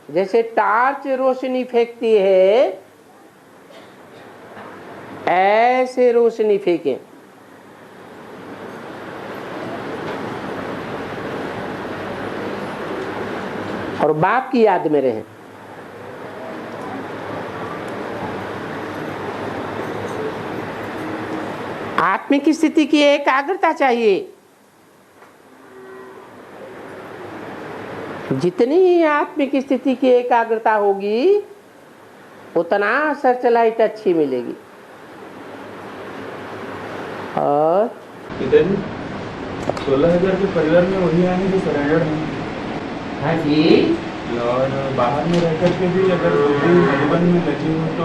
जैसे टार्च रोशनी फेंकती है, ऐसे रोशनी फेंके। और बाप की याद में रहे। आत्मिक स्थिति की एकाग्रता चाहिए। जितनी आत्मिक स्थिति की एकाग्रता होगी उतना सर्चलाइट अच्छी मिलेगी। और 16,000 के परिवार में वही आए जो सरेंडर हैं। हाँ जी। और बाहर में रह करके भी अगर मधुबन में लगी हो तो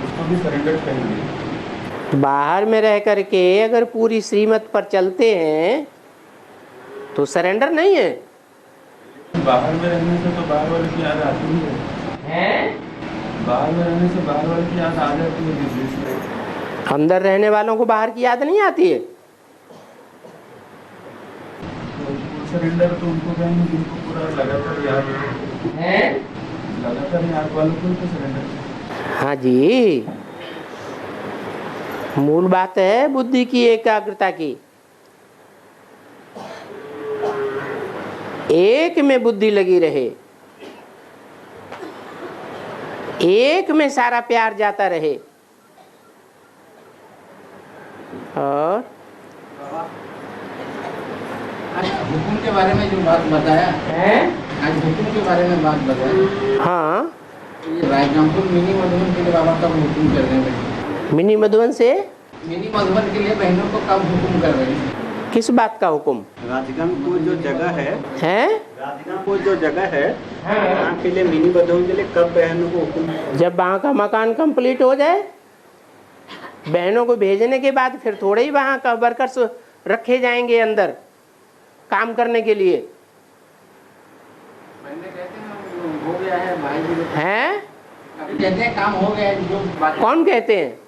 उसको भी सरेंडर कहेंगे। बाहर में रह करके अगर पूरी श्रीमत पर चलते हैं तो सरेंडर नहीं है। बाहर में रहने से तो बाहर वाले की याद आती ही है। बाहर में रहने से बाहर वाले की याद आ जाती है। अंदर रहने वालों को बाहर की याद नहीं आती है। सरेंडर तो उनको कहेंगे जिनको पूरा लगातार याद है। लगातार याद वालों को तो सरेंडर। हाँ जी, मूल बात है बुद्धि की एकाग्रता की। एक में बुद्धि लगी रहे, एक में सारा प्यार जाता रहे। और आज हुकुम के बारे में जो बात बताया है, आज हुकुम के बारे में बात बताया। हाँ, ये राजनामपुर मिनी मधुबन के लिए बाबा कब हुकुम कर रहे हैं? मिनी मधुबन से मिनी मधुबन के लिए बहनों को कब हुकुम कर रहे हैं? किस बात का हुक्म राजगंगपुर जो जगह है, राजगंगपुर जो जगह है वहाँ के लिए मिनी मधुबन के लिए कब बहनों को हुक्म? जब वहाँ का मकान कंप्लीट हो जाए, बहनों को भेजने के बाद फिर थोड़े ही वहाँ का वर्कर्स रखे जाएंगे अंदर काम करने के लिए। कहते हैं हो गया है भाई जी हैं? अभी कहते हैं काम हो गया है। जो कौन कहते हैं?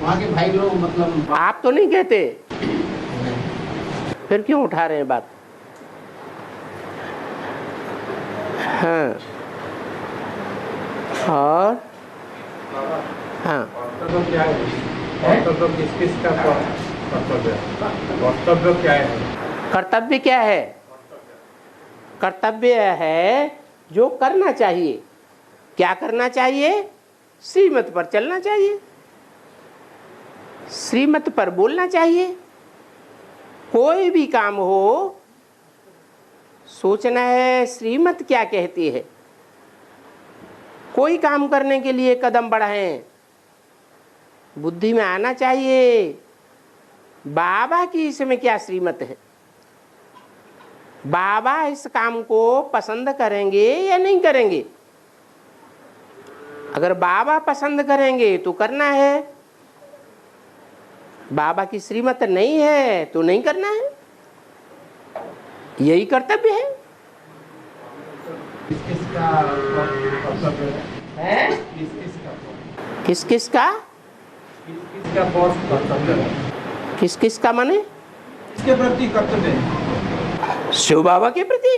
वहाँ के भाई लोग, मतलब आप तो नहीं कहते, फिर क्यों उठा रहे हैं बात? हाँ, और हाँ, कर्तव्य क्या है? कर्तव्य किस का कर्तव्य है? कर्तव्य क्या है? कर्तव्य क्या है? कर्तव्य है जो करना चाहिए। क्या करना चाहिए? श्रीमत पर चलना चाहिए, श्रीमत पर बोलना चाहिए। कोई भी काम हो, सोचना है श्रीमत क्या कहती है। कोई काम करने के लिए कदम बढ़ाएं, बुद्धि में आना चाहिए बाबा की इसमें क्या श्रीमत है। बाबा इस काम को पसंद करेंगे या नहीं करेंगे। अगर बाबा पसंद करेंगे तो करना है, बाबा की श्रीमत नहीं है तो नहीं करना है। यही कर्तव्य है। किसका कर्तव्य है? किस किस का कर्तव्य है? किस किस का माने? किसके प्रति कर्तव्य है? शिव बाबा के प्रति,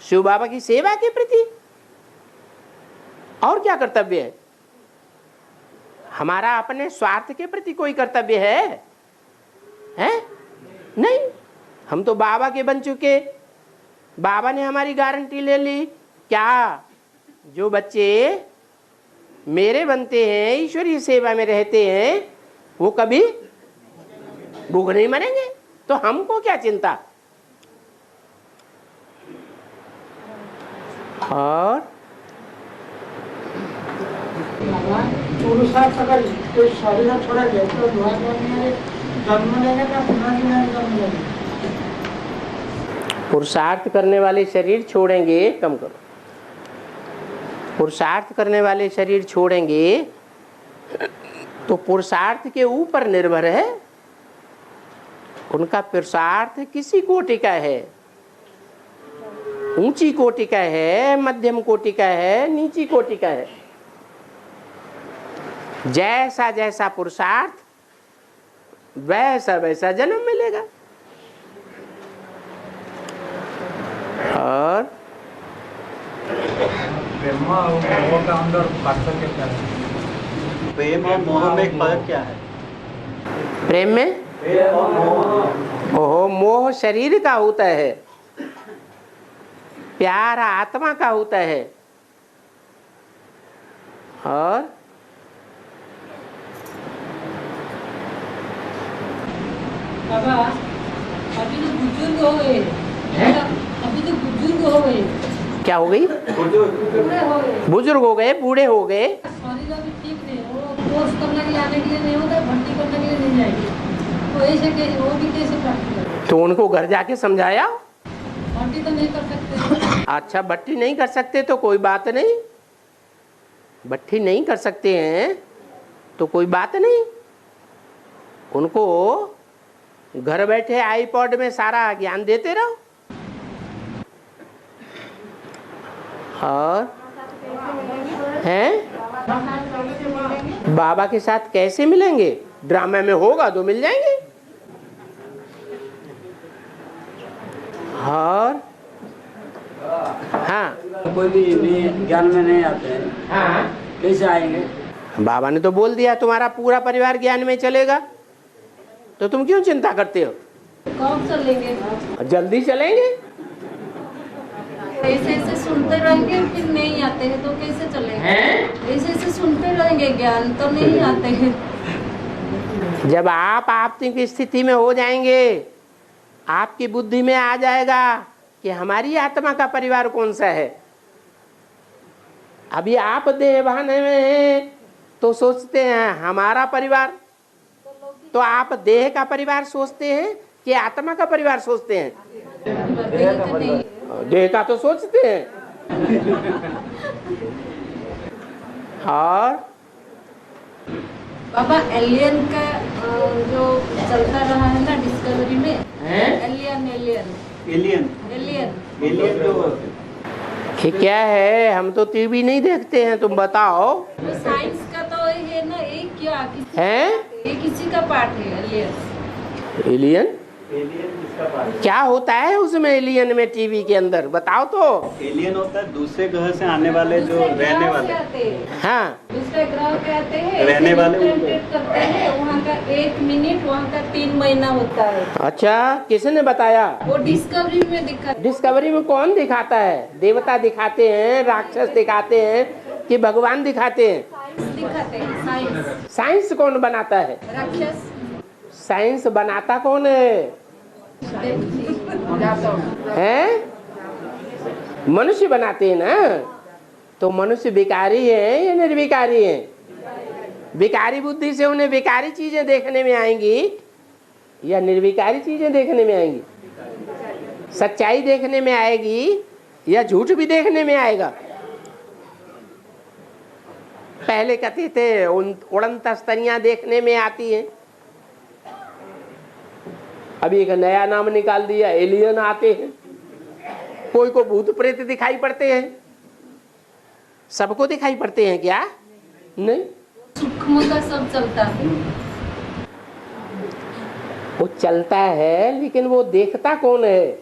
शिव बाबा की सेवा के प्रति। और क्या कर्तव्य है? हमारा अपने स्वार्थ के प्रति कोई कर्तव्य है? नहीं। हम तो बाबा के बन चुके, बाबा ने हमारी गारंटी ले ली। क्या जो बच्चे मेरे बनते हैं, ईश्वरीय सेवा में रहते हैं, वो कभी भूख नहीं मरेंगे, तो हमको क्या चिंता। और पुरुषार्थ अगर कोई शरीर छोड़ा जाए तो जन्म लेने का पुनर्जन्म लेने। पुरुषार्थ करने वाले शरीर छोड़ेंगे, कम करो, पुरुषार्थ करने वाले शरीर छोड़ेंगे तो पुरुषार्थ के ऊपर निर्भर है। उनका पुरुषार्थ किसी कोटि का है, ऊंची कोटि का है, मध्यम कोटि का है, नीची कोटि का है। जैसा जैसा पुरुषार्थ वैसा वैसा जन्म मिलेगा। और प्रेम और मोह का अंदर पार्थक्य क्या है? प्रेम और मोह में फर्क क्या है? प्रेम में ओहो मोह शरीर का होता है, प्यार आत्मा का होता है। और बाबा अभी तो बुजुर्ग हो गए, अभी तो बुजुर्ग हो गए, क्या हो गई? बूढ़े हो गए, बुजुर्ग हो गए, बूढ़े हो गए। शरीर अभी ठीक नहीं, वो कोर्स करने के लिए आने के लिए नहीं होता, भर्ती करने के लिए नहीं जाएगी, तो ऐसे कैसे वो भी कैसे प्राप्त करें? तो उनको घर जाके समझाया। भर्ती तो नहीं कर सकते। अच्छा भट्टी नहीं कर सकते तो कोई बात नहीं, भट्टी नहीं कर सकते हैं तो कोई बात नहीं, उनको घर बैठे आईपॉड में सारा ज्ञान देते रहो। और हैं बाबा के साथ कैसे मिलेंगे? ड्रामा में होगा तो मिल जाएंगे। और हाँ कोई भी ज्ञान में नहीं आते हैं, हाँ कैसे आएंगे? बाबा ने तो बोल दिया तुम्हारा पूरा परिवार ज्ञान में चलेगा, तो तुम क्यों चिंता करते हो? कब चलेंगे? जल्दी चलेंगे। ऐसे ऐसे सुनते रहेंगे फिर नहीं आते हैं तो कैसे चलेंगे? ऐसे ऐसे सुनते रहेंगे ज्ञान तो नहीं आते हैं। जब आप की स्थिति में हो जाएंगे, आपकी बुद्धि में आ जाएगा कि हमारी आत्मा का परिवार कौन सा है। अभी आप देहभान में हैं तो सोचते हैं हमारा परिवार, तो आप देह का परिवार सोचते हैं कि आत्मा का परिवार सोचते हैं? देह का तो सोचते हैं। और बाबा एलियन का जो चलता रहा है ना डिस्कवरी में, alien alien alien alien alien जो ये क्या है? हम तो टीवी नहीं देखते हैं, तुम बताओ। साइंस का तो है ना, एक क्या हैं? ये किसी का पार्ट है एलियन। एलियन एलियन किसका पार्ट? क्या होता है उसमें? एलियन में टीवी के अंदर बताओ तो। एलियन होता है दूसरे ग्रह से आने वाले जो रहने वाले। हाँ दूसरे ग्रह के आते हैं, रहने वाले एक्सपेरिमेंट करते हैं, वहाँ का 1 मिनट वहाँ का 3 महीना होता है। अच्छा किसने बताया? वो डिस्कवरी में दिखा। डिस्कवरी में कौन दिखाता है? देवता दिखाते हैं, राक्षस दिखाते हैं कि भगवान दिखाते हैं? साइंस दिखाते हैं, साइंस। साइंस कौन बनाता है? राक्षस साइंस बनाता कौन है? हैं? मनुष्य बनाते हैं ना। तो मनुष्य विकारी है या निर्विकारी है? विकारी बुद्धि से उन्हें विकारी चीजें देखने में आएंगी या निर्विकारी चीजें देखने में आएंगी? सच्चाई देखने में आएगी या झूठ भी देखने में आएगा? पहले कहते थे उड़न तस्तरियां देखने में आती हैं, अभी एक नया नाम निकाल दिया, एलियन आते हैं। कोई को भूत प्रेत दिखाई पड़ते हैं, सबको दिखाई पड़ते हैं क्या? नहीं, सूक्ष्म का सब चलता है। वो चलता है लेकिन वो देखता कौन है?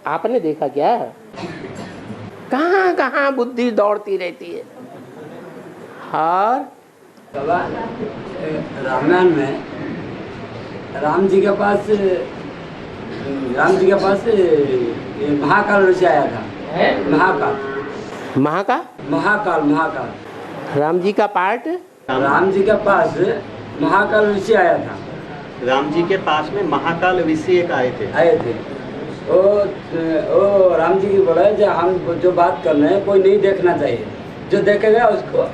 आपने देखा क्या? कहाँ कहाँ बुद्धि दौड़ती रहती है। और रामायण में राम जी के पास महाकाल ऋषि आया था। महाकाल राम जी का पार्ट, राम जी के पास महाकाल ऋषि आया था। राम जी के पास में महाकाल ऋषि एक आए थे। ओ राम जी की बोला है जो हम जो बात कर रहे हैं कोई नहीं देखना चाहिए, जो देखेगा उसको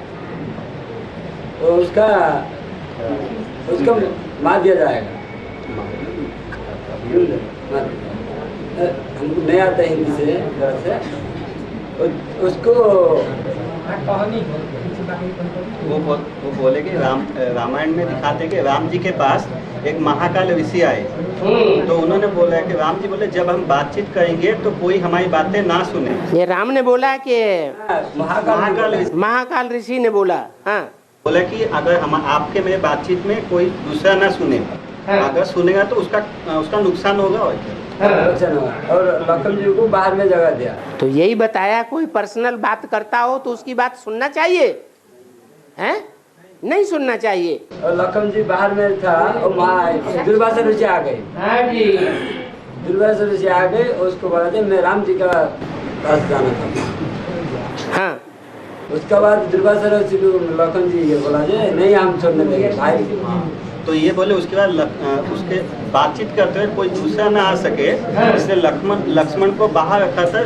उसका मार दिया जाएगा। हमको नहीं आता हिंदी से उसको वो बोले कि रामायण में दिखाते कि राम जी के पास एक महाकाल ऋषि आए, तो उन्होंने बोला कि राम जी बोले जब हम बातचीत करेंगे तो कोई हमारी बातें ना सुने। ये राम ने बोला कि महाकाल ऋषि ने बोला? हाँ, बोला कि अगर हम आपके मेरे बातचीत में कोई दूसरा ना सुने, अगर सुनेगा तो उसका नुकसान होगा। और बच्चा हुआ और लखन जी को बाहर में जगह दिया। तो यही बताया, कोई पर्सनल बात करता हो तो उसकी बात सुनना चाहिए, हैं? नहीं सुनना चाहिए। और लखन जी बाहर में था और वहाँ दुर्वासा ऋषि आ गए। हाँ जी, दुर्वासा ऋषि आ गए, उसको बोला था मैं राम जी का पास जाना था। हाँ, उसके बाद दुर्वासा ऋषि को लखन जी ये बोला जे नहीं हम छोड़ने देंगे भाई। तो ये बोले उसके बाद उसके बातचीत करते हुए कोई दूसरा ना आ सके, इसलिए लक्ष्मण को बाहर रखा था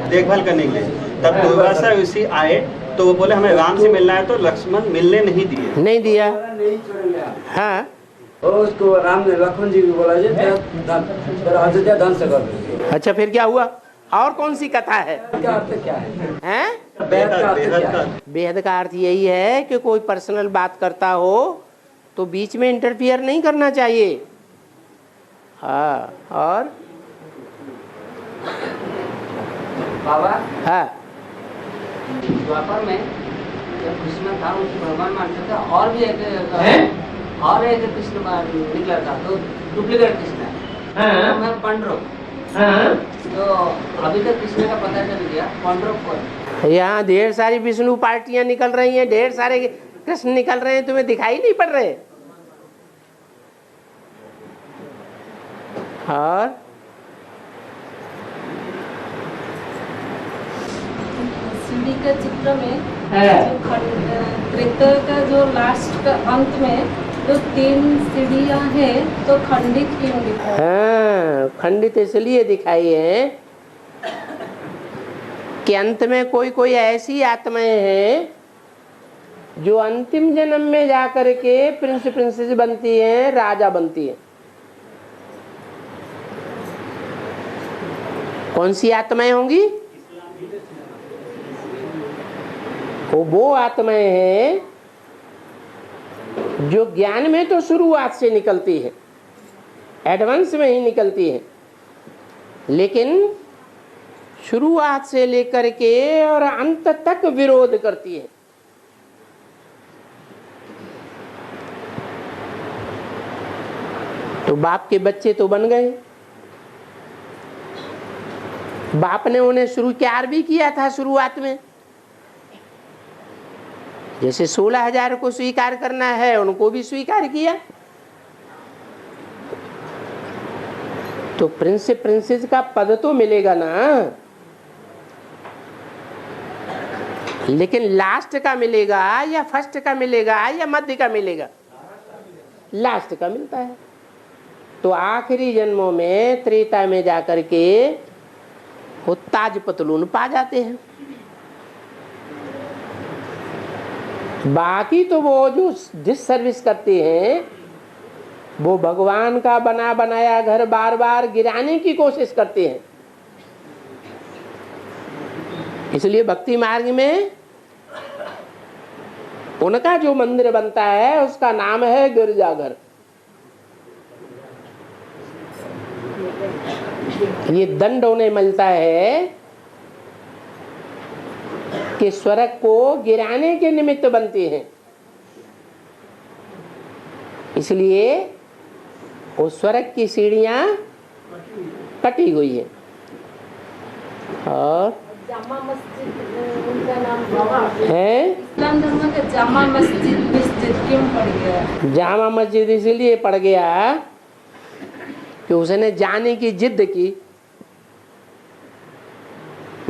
देखभाल करने के लिए। तब दुर्वासा ऋषि आए तो वो बोले हमें राम से मिलना है, तो लक्ष्मण मिलने नहीं दिए। नहीं दिया। नहीं छोड़ेंगे। हाँ, और उसको राम ने लक्ष्मण जी को बोला जे तेरा अयोध्या ध्वंस कर देंगे। अच्छा फिर क्या हुआ? और कौन सी कथा है? क्या अर्थ क्या है? हैं? बेहद का अर्थ क्या है? बेहद का अर्थ यही है कि कोई पर्सनल बात करता हो तो बीच में इंटरफियर नहीं करना चाहिए। हाँ, और बाबा हाँ, द्वापर में जब कृष्ण था उसको भगवान मानते थे, और भी एक कृष्ण निकला था, तो डुप्लीकेट कृष्ण है। हाँ। मैं पंडरो, हाँ। तो अभी तक कृष्ण का पता चल गया पंडरो को। यहाँ ढेर सारी विष्णु पार्टियां निकल रही हैं, ढेर सारे कृष्ण निकल रहे हैं, तुम्हें दिखाई नहीं पड़ रहे? और सीढ़ी के चित्र में जो त्रेता का जो लास्ट का अंत में जो 3 सीढ़ियां हैं, तो खंडित क्यों दिखाई? हाँ, खंडित इसलिए दिखाई है कि अंत में कोई कोई ऐसी आत्माएं हैं जो अंतिम जन्म में जाकर के प्रिंस प्रिंसेस बनती हैं, राजा बनती हैं। कौन सी आत्माएं होंगी? वो आत्माएं हैं जो ज्ञान में तो शुरुआत से निकलती है, एडवांस में ही निकलती है, लेकिन शुरुआत से लेकर के और अंत तक विरोध करती है। तो बाप के बच्चे तो बन गए। बाप ने उन्हें प्यार भी किया था शुरुआत में, जैसे 16,000 को स्वीकार करना है उनको भी स्वीकार किया। तो प्रिंस प्रिंसेस का पद तो मिलेगा ना, लेकिन लास्ट का मिलेगा या फर्स्ट का मिलेगा या मध्य का मिलेगा? लास्ट का मिलता है। तो आखिरी जन्मों में त्रेता में जाकर के वो ताज पतलून पा जाते हैं। बाकी तो वो जो जिस सर्विस करते हैं वो भगवान का बना बनाया घर बार बार गिराने की कोशिश करते हैं। इसलिए भक्ति मार्ग में उनका जो मंदिर बनता है उसका नाम है गिरजाघर। ये दंड उन्हें मिलता है कि स्वर्ग को गिराने के निमित्त बनते हैं, इसलिए वो स्वर्ग की सीढ़ियां कटी हुई है। और जामा मस्जिद उनका नाम है, इस्लाम धर्म का जामा मस्जिद क्यों पड़ गया? जामा मस्जिद इसलिए पड़ गया कि उसने जाने की जिद की,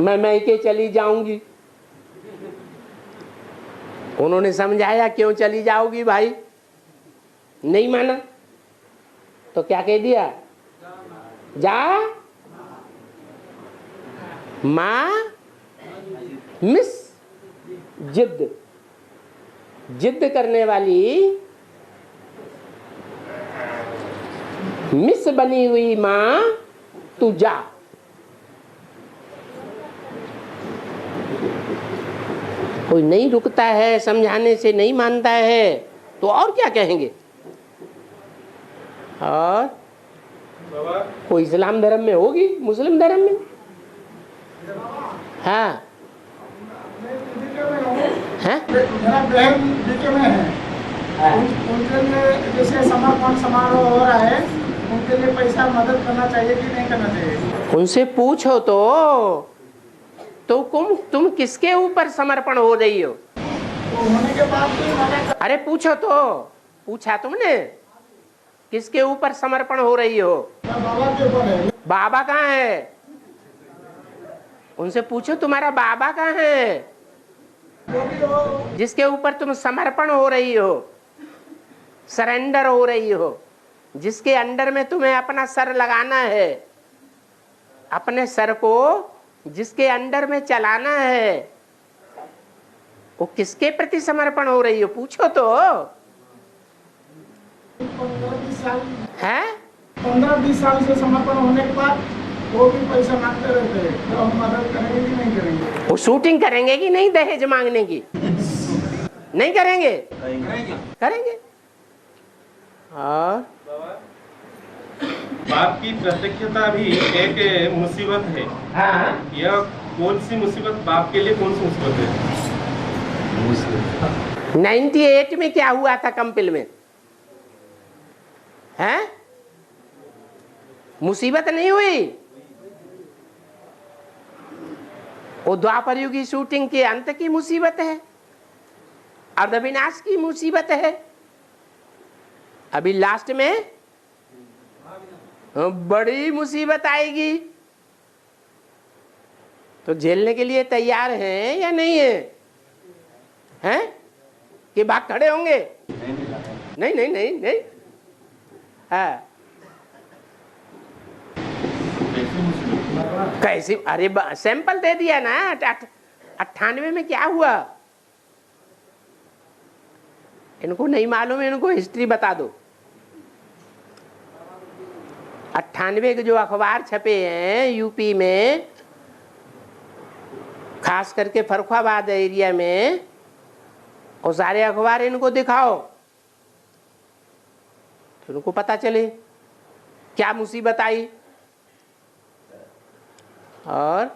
मैं मैके चली जाऊंगी। उन्होंने समझाया क्यों चली जाओगी भाई, नहीं माना तो क्या कह दिया, जा माँ मिस जिद, जिद करने वाली मिस बनी हुई माँ तू जा। कोई नहीं रुकता है, समझाने से नहीं मानता है तो और क्या कहेंगे। और कोई इस्लाम धर्म में होगी, मुस्लिम धर्म में, हाँ हैं? मेरा बहन बीके में है, उनके लिए जैसे समर्पण समारोह हो रहा है उनके लिए पैसा मदद करना चाहिए कि नहीं करना चाहिए? उनसे पूछो तो तुम किसके ऊपर समर्पण हो रही हो? तो होने के बाद भी मदद अरे पूछो तो, पूछा तुमने किसके ऊपर समर्पण हो रही हो? बाबा के ऊपर है। बाबा कहाँ है? उनसे पूछो तुम्हारा बाबा कहाँ है, वो भी हो। जिसके ऊपर तुम समर्पण हो रही हो, सरेंडर हो रही हो, जिसके अंडर में तुम्हें अपना सर लगाना है, अपने सर को जिसके अंडर में चलाना है, वो किसके प्रति समर्पण हो रही हो? पूछो तो। 15-20 साल है 15-20 साल से समर्पण होने के बाद वो भी पैसा मांगते रहते हैं, तो हम मदद करेंगे कि नहीं करेंगे? वो शूटिंग करेंगे कि नहीं दहेज मांगने की? नहीं करेंगे? करेंगे। और बाप की प्रत्यक्षता भी एक मुसीबत है। हाँ, यह कौन सी मुसीबत, बाप के लिए कौन सी मुसीबत है? 98 में क्या हुआ था कंपिल में? हैं? मुसीबत नहीं हुई? वो द्वापर युग की शूटिंग के अंत की मुसीबत है, अर्धविनाश की मुसीबत है। अभी लास्ट में बड़ी मुसीबत आएगी, तो झेलने के लिए तैयार हैं या नहीं है? हैं कि भाग खड़े होंगे? नहीं नहीं नहीं नहीं। हाँ कैसी? अरे सैंपल दे दिया ना। 98 में क्या हुआ? इनको नहीं मालूम है, इनको हिस्ट्री बता दो। 98 के जो अखबार छपे हैं यूपी में, खास करके फर्रुखाबाद एरिया में, और सारे अखबार इनको दिखाओ तो उनको पता चले क्या मुसीबत आई। और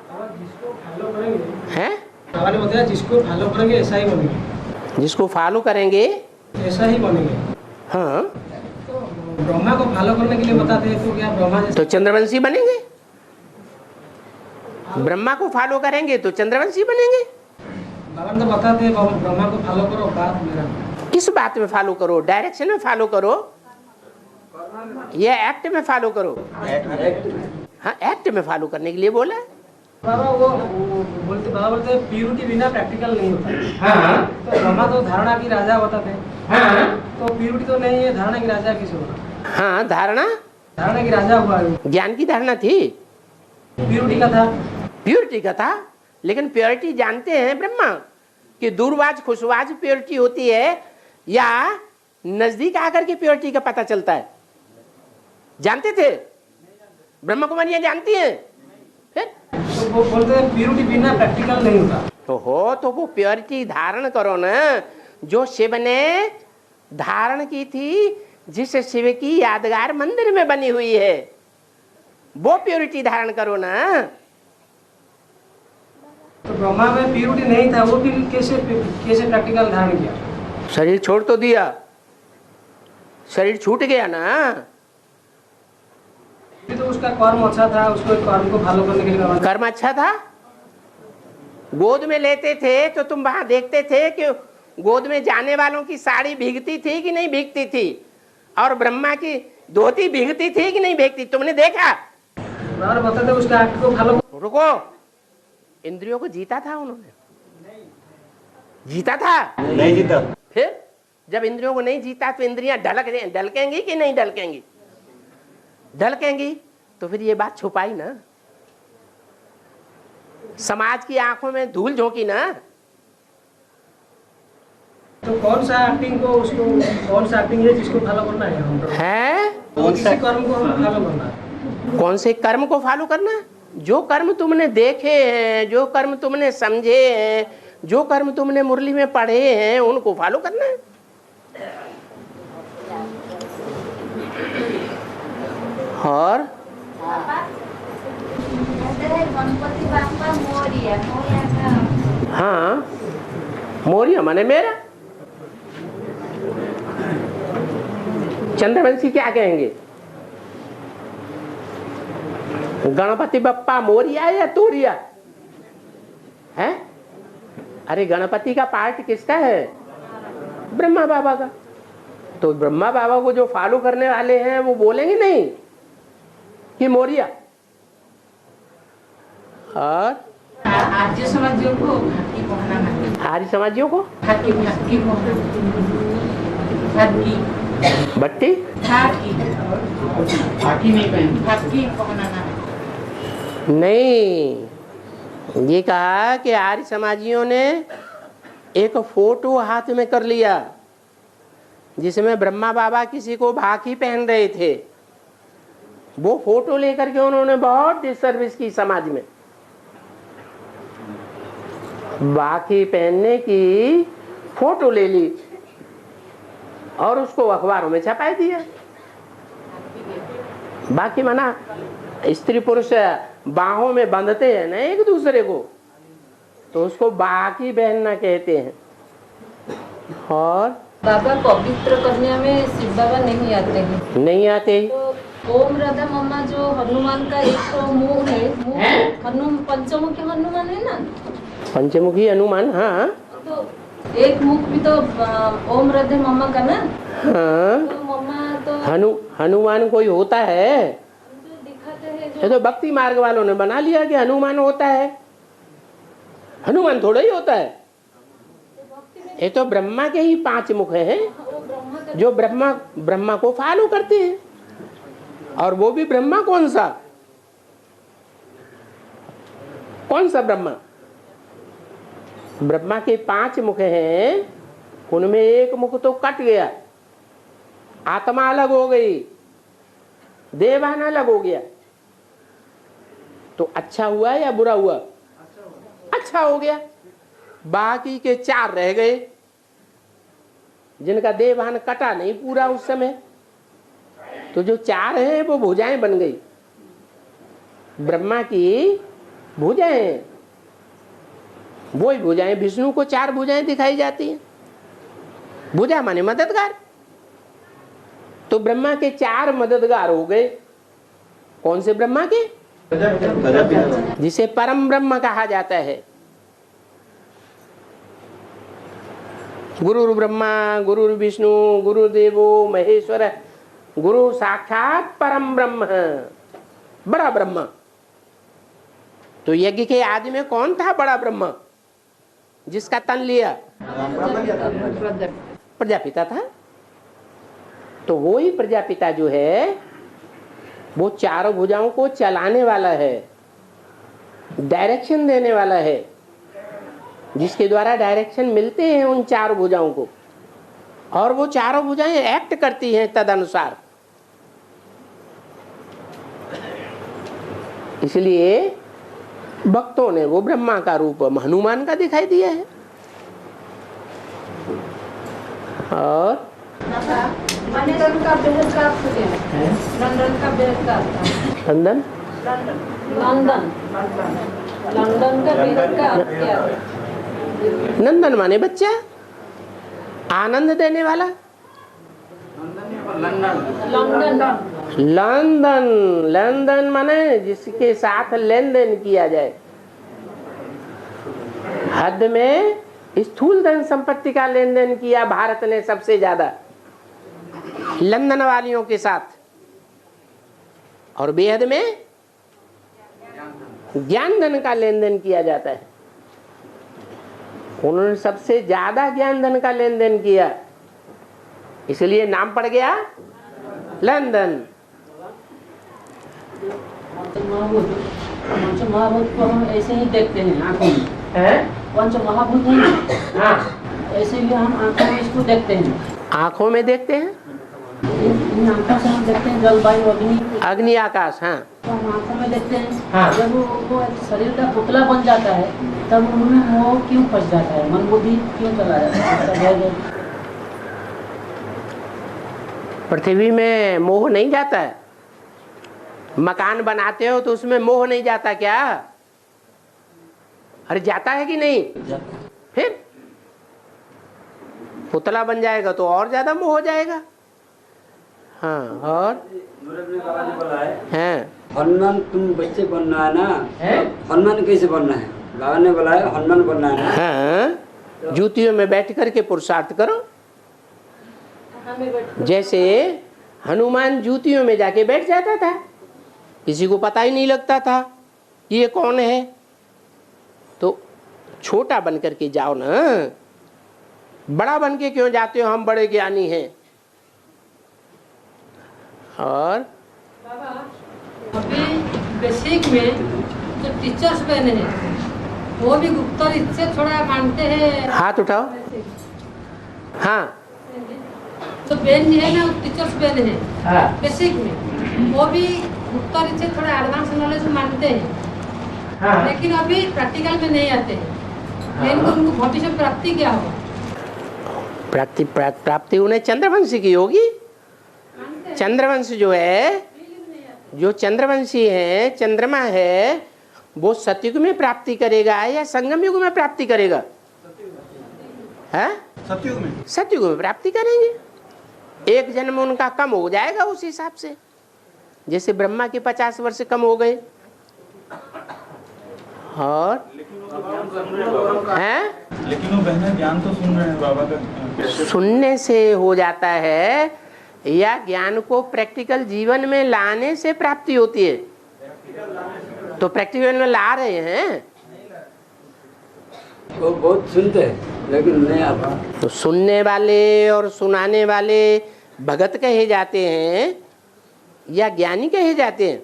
जिसको फॉलो करेंगे, हैं, बाबा ने बताया जिसको फॉलो करेंगे ऐसा ही बनेंगे, जिसको फॉलो करेंगे ऐसा ही बनेंगे। हाँ, तो ब्रह्मा को फॉलो करने के लिए बताते हैं, तो क्या ब्रह्मा जैसे तो चंद्रवंशी बनेंगे। ब्रह्मा को फॉलो करेंगे तो चंद्रवंशी बनेंगे। बाबा ने तो बताते हैं ब्रह्मा को फॉलो करो, बात मेरा। किस बात में फॉलो करो? डायरेक्शन में फॉलो करो या एक्ट में फॉलो करो? हाँ, एक्ट में फॉलो करने के लिए बोला है। बाबा वो बोलते, बाबा बोलते हैं प्यूरिटी बिना प्रैक्टिकल नहीं होता। हाँ तो ब्रह्मा तो धारणा की राजा बताते हैं, हाँ तो प्यूरिटी तो नहीं है, धारणा की राजा किसे होगा? हाँ, धारणा धारणा की राजा हुआ है, ज्ञान की धारणा थी, प्यूरिटी का था। प्योरिटी का था। लेकिन प्योरिटी जानते हैं ब्रह्मा कि दूरवाज खुशवाज प्योरिटी होती है या नजदीक आकर के प्योरिटी का पता चलता है? जानते थे? ब्रह्मा कुमारियां जानती हैं? फिर तो वो बोलते हैं प्यूरिटी बिना प्रैक्टिकल नहीं होता। तो वो प्योरिटी धारण करो ना, जो शिव ने धारण की थी, जिस शिव की यादगार मंदिर में बनी हुई है, वो प्योरिटी धारण करो ना। तो ब्रह्मा में प्यूरिटी नहीं था, वो फिर कैसे प्रैक्टिकल धारण किया? शरीर छोड़ तो दिया, शरीर छूट गया ना। तो उसका कर्म अच्छा था, उसको कर्म को फॉलो करने के लिए कर्म अच्छा था। गोद में लेते थे तो तुम वहां देखते थे कि गोद में जाने वालों की साड़ी भीगती थी कि नहीं भीगती थी, और ब्रह्मा की धोती भीगती थी कि नहीं भीगती? तुमने देखा? बताते उसका एक्ट को फॉलो। रुको, इंद्रियों को जीता था उन्होंने? जीता था? नहीं जीता। फिर जब इंद्रियों को नहीं जीता तो इंद्रियां ढलकेंगी कि नहीं ढलकेंगी? ढलकेंगी। तो फिर ये बात छुपाई ना, समाज की आंखों में धूल झोंकी ना। तो कौन सा एक्टिंग को, उसको कौन सा एक्टिंग है जिसको फॉलो करना है हमको? है कौन सा कर्म को हम फॉलो करना है? कौन से कर्म को फॉलो करना? जो कर्म तुमने देखे हैं, जो कर्म तुमने समझे हैं, जो कर्म तुमने मुरली में पढ़े हैं, उनको फॉलो करना है। और गणपति बाप्पा मोरिया, हाँ, मोरिया माने मेरा। चंद्रवंशी क्या कहेंगे? गणपति बप्पा मोरिया या तोरिया है? अरे गणपति का पार्ट किसका है? ब्रह्मा बाबा का। तो ब्रह्मा बाबा को जो फॉलो करने वाले हैं वो बोलेंगे नहीं कि मोरिया। और आर्य समाजियों को खाकी पहनाना, आर्य समाजियों को खाकी बट्टी खाकी नहीं पहनना, खाकी पहनाना नहीं। ये कहा कि आर्य समाजियों ने एक फोटो हाथ में कर लिया जिसमें ब्रह्मा बाबा किसी को भाकी पहन रहे थे। वो फोटो लेकर के उन्होंने बहुत डिसर्विस की समाज में। भाकी पहनने की फोटो ले ली और उसको अखबारों में छपा दिया। बाकी माना स्त्री पुरुष बाहों में बंधते हैं ना एक दूसरे को, तो उसको बाकी पहनना कहते हैं। और बाबा पवित्र कन्या में शिव बाबा नहीं आते हैं, नहीं आते। तो ओम राधा मम्मा जो हनुमान का एक तो मुंह है, मुंह पंचमुखी हनुमान है ना, पंचमुखी हनुमान। हाँ तो एक मुख भी तो ओम राधे मम्मा का ना। हाँ तो मम्मा तो हनुमान कोई होता है? जो दिखाते हैं ये तो भक्ति मार्ग वालों ने बना लिया कि हनुमान होता है। हनुमान थोड़ा ही होता है। ये तो ब्रह्मा के ही 5 मुख हैं जो ब्रह्मा को फॉलो करते हैं। और वो भी ब्रह्मा कौन सा ब्रह्मा? ब्रह्मा के 5 मुख हैं, उनमें एक मुख तो कट गया, आत्मा अलग हो गई, देवान अलग हो गया। तो अच्छा हुआ या बुरा हुआ? अच्छा हो गया। बाकी के 4 रह गए जिनका देवान कटा नहीं पूरा उस समय। तो जो 4 हैं वो भुजाएं बन गई, ब्रह्मा की भुजाएं। वही भुजाएं, विष्णु को 4 भुजाएं दिखाई जाती हैं। भुजा माने मददगार। तो ब्रह्मा के 4 मददगार हो गए। कौन से ब्रह्मा के? जिसे परम ब्रह्म कहा जाता है। गुरु ब्रह्मा गुरु विष्णु गुरुदेवो महेश्वर, गुरु साक्षात परम ब्रह्म, बड़ा ब्रह्म। तो यज्ञ के आदि में कौन था बड़ा ब्रह्म जिसका तन लिया? प्रजापिता था। तो वो ही प्रजापिता जो है वो 4 भुजाओं को चलाने वाला है, डायरेक्शन देने वाला है, जिसके द्वारा डायरेक्शन मिलते हैं उन 4 भुजाओं को। और वो 4 भुजाएं एक्ट करती हैं तद अनुसार। इसलिए भक्तों ने वो ब्रह्मा का रूप हनुमान का दिखाई दिया है। और लंदन का बेहद का लंदन का बेहद का लंदन का बेहद का क्या है? नंदन माने बच्चा, आनंद देने वाला। लंदन माने जिसके साथ लेन देन किया जाए। हद में स्थूल धन संपत्ति का लेन देन किया भारत ने सबसे ज्यादा लंदन वालियों के साथ। और बेहद में ज्ञान धन का लेन देन किया जाता है। उन्होंने सबसे ज्यादा ज्ञान धन का लेन देन किया, इसलिए नाम पड़ गया लंदन। पंच महाभूत को हम ऐसे ही देखते हैं आंखों में। पंच महाभूत है, हाँ, ऐसे ही हम आंखों में इसको देखते हैं। आंखों में देखते हैं, इन आंखों से हम देखते हैं जल वायु अग्नि, अग्नि आकाश। हाँ, तो हम आंखों में देखते हैं। हाँ। जब वो शरीर का पुतला बन जाता है तब उनमें मोह क्यों फंस जाता है, मन बुद्धि क्यों चला जाता है? पृथ्वी में मोह नहीं जाता है। मकान बनाते हो तो उसमें मोह नहीं जाता क्या? अरे जाता है कि नहीं? फिर पुतला बन जाएगा तो और ज्यादा मोह हो जाएगा। हाँ और बाबा ने बोला है हैं हनुमान तुम बच्चे बनना है ना, हनुमान कैसे बनना है? बाबा ने बोला है हनुमान बनना है ना। हाँ, जूतियों में बैठ करके पुरुषार्थ करो। जैसे हनुमान जूतियों में जाके बैठ जाता था, किसी को पता ही नहीं लगता था कि ये कौन है। तो छोटा बन करके जाओ ना, बड़ा बन के क्यों जाते हो? हम बड़े ज्ञानी हैं। और बाबा अभी बेसिक में जो टीचर्स बने हैं वो भी गुप्त से थोड़ा मानते हैं। हाथ उठाओ। हाँ तो बेन जी है ना, टीचर्स बेन है हाँ बेसिक में, वो भी गुप्त से थोड़ा एडवांस नॉलेज मानते हैं। हाँ। लेकिन अभी प्रैक्टिकल में नहीं आते हैं। लेकिन उनको भविष्य में प्राप्ति क्या होगा? प्राप्ति उन्हें चंद्रवंशी की होगी। चंद्रवंश जो है, जो चंद्रवंशी है, चंद्रमा है, वो सतयुग में प्राप्ति करेगा या संगम युग में प्राप्ति करेगा? है सतयुग में। सतयुग में प्राप्ति करेंगे। एक जन्म उनका कम हो जाएगा उस हिसाब से, जैसे ब्रह्मा के 50 वर्ष कम हो गए। और हैं? लेकिन वो बहनें ज्ञान तो सुन रहे हैं बाबा का। सुनने से हो जाता है या ज्ञान को प्रैक्टिकल जीवन में लाने से प्राप्ति होती है? तो प्रैक्टिकल में ला रहे हैं। वो बहुत सुनते हैं लेकिन नहीं आता। तो सुनने वाले और सुनाने वाले भगत कहे जाते हैं या ज्ञानी कहे जाते हैं?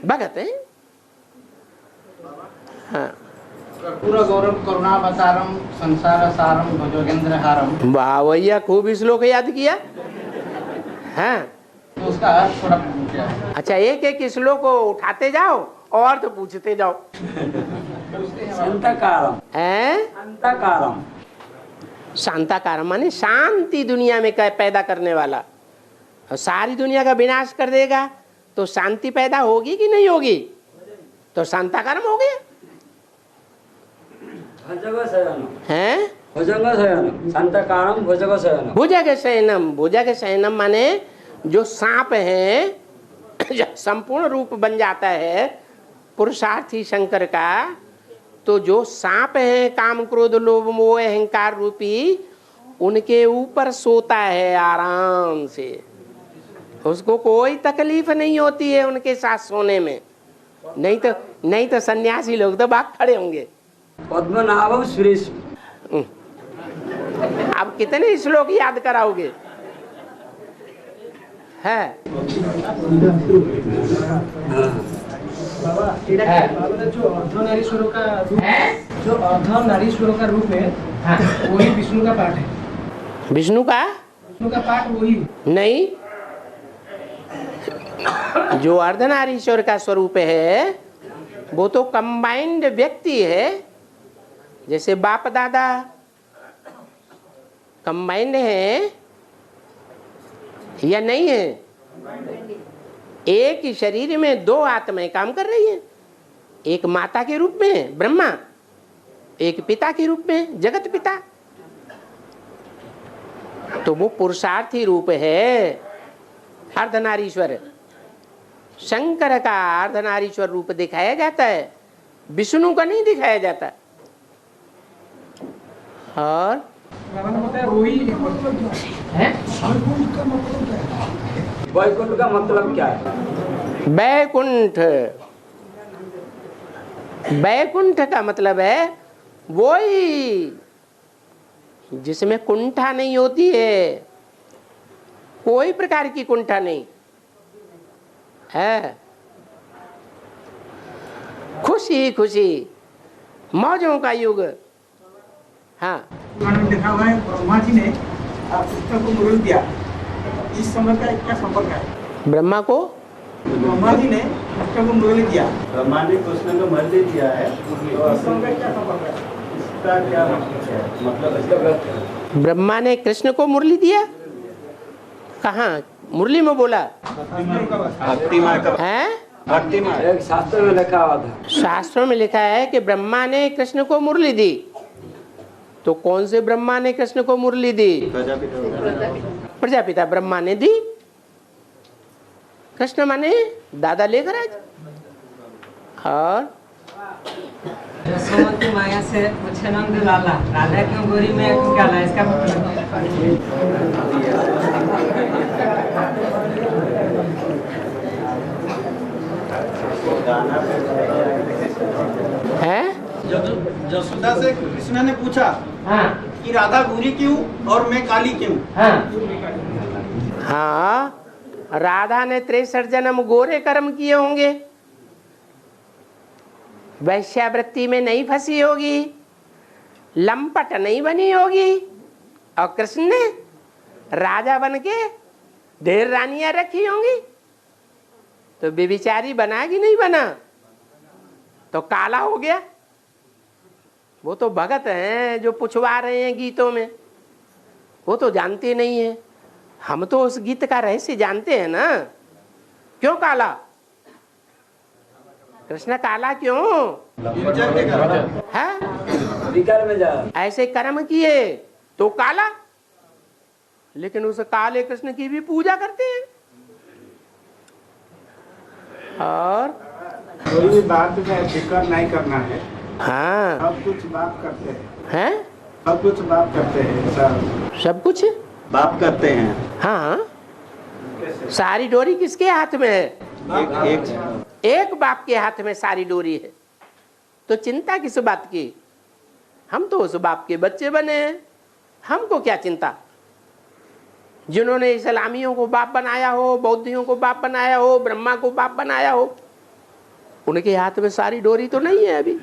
भगत हैं। हाँ। पूरा गौरव करुणावतारम संसार सारम भुजोगेंद्र हारम। वाह भैया, खूब श्लोक याद किया। हाँ तो उसका अर्थ थोड़ा क्या है? अच्छा, एक एक श्लोक को उठाते जाओ और तो पूछते जाओ। शांताकारम। हैं? शांताकारम। शांताकारम माने शांति दुनिया में पैदा करने वाला। और सारी दुनिया का विनाश कर देगा तो शांति पैदा होगी कि नहीं होगी? तो शांताकारम हो गया। हैं? शांताकारम भुजग शयनम। भुजग शयनम। भुजग शयनम माने जो सांप है संपूर्ण रूप बन जाता है पुरुषार्थी शंकर का, तो जो सांप है काम क्रोध लोभ मोह अहंकार रूपी, उनके ऊपर सोता है आराम से। उसको कोई तकलीफ नहीं होती है उनके साथ सोने में। नहीं तो सन्यासी लोग तो भाग खड़े होंगे। पद्मनाभम सुरेश। अब कितने श्लोक याद कराओगे? है जो अर्धनारीश्वरों का रूप है, जो अर्धनारीश्वरों का रूप है, वही विष्णु का पाठ है। विष्णु का पाठ वही नहीं, जो अर्धनारीश्वर का स्वरूप है वो तो कंबाइंड व्यक्ति है। जैसे बाप दादा कंबाइंड है या नहीं है? एक ही शरीर में दो आत्माएं काम कर रही हैं। एक माता के रूप में ब्रह्मा, एक पिता के रूप में जगत पिता। तो वो पुरुषार्थी रूप है अर्धनारीश्वर। शंकर का अर्धनारीश्वर रूप दिखाया जाता है, विष्णु का नहीं दिखाया जाता। और वैकुंठ का मतलब क्या है? बैकुंठ। बैकुंठ का मतलब है वही जिसमें कुंठा नहीं होती है, कोई प्रकार की कुंठा नहीं है। खुशी खुशी मौजों का युग। हाँ, लिखा हुआ है ब्रह्मा जी ने कृष्ण को मुरली दिया। इस समय का क्या संपर्क है? ब्रह्मा को ब्रह्मा जी ने कृष्ण को मुरली दिया। ब्रह्मा ने कृष्ण को मुरली दिया है। इस समय का क्या संपर्क है? इसका क्या मतलब? ब्रह्मा ने कृष्ण को मुरली दिया। कहाँ मुरली में बोला? भक्ति मार्ग का है? भक्ति मार्ग एक शास्त्र में लिखा हुआ था। शास्त्रों में लिखा है कि ब्रह्मा ने कृष्ण को मुरली दी। तो कौन से ब्रह्मा ने कृष्ण को मुरली दी? प्रजापिता। प्रजापिता ब्रह्मा ने दी। कृष्ण माने दादा लेकर आए। और यशोमती माया से पूछे नंद लाला, राधा क्यों गोरी में निकाला, इसका है यशोदा से कृष्ण ने पूछा हाँ कि राधा गोरी क्यों और मैं काली क्यों। हाँ, राधा ने 63 जन्म गोरे कर्म किए होंगे, वैश्यावृत्ति में नहीं फंसी होगी, लंपट नहीं बनी होगी, और कृष्ण ने राजा बन के ढेर रानियां रखी होंगी, तो बेबिचारी बना कि नहीं बना, तो काला हो गया। वो तो भगत हैं जो पुछवा रहे हैं गीतों में, वो तो जानते नहीं है। हम तो उस गीत का रहस्य जानते हैं ना। क्यों काला? कृष्ण काला क्यों है? विकार में जा ऐसे कर्म किए तो काला, लेकिन उस काले कृष्ण की भी पूजा करते हैं। और कोई भी बात में फिक्र नहीं करना है। हाँ, सब कुछ बात करते हैं, सब कुछ बात करते हैं, सब कुछ बाप करते हैं। हाँ, सारी डोरी किसके हाथ में है? एक बाप के हाथ में सारी डोरी है, तो चिंता किस बात की? हम तो उस बाप के बच्चे बने हैं, हमको क्या चिंता? जिन्होंने इस्लामियों को बाप बनाया हो, बौद्धियों को बाप बनाया हो, ब्रह्मा को बाप बनाया हो, उनके हाथ में सारी डोरी तो नहीं है अभी।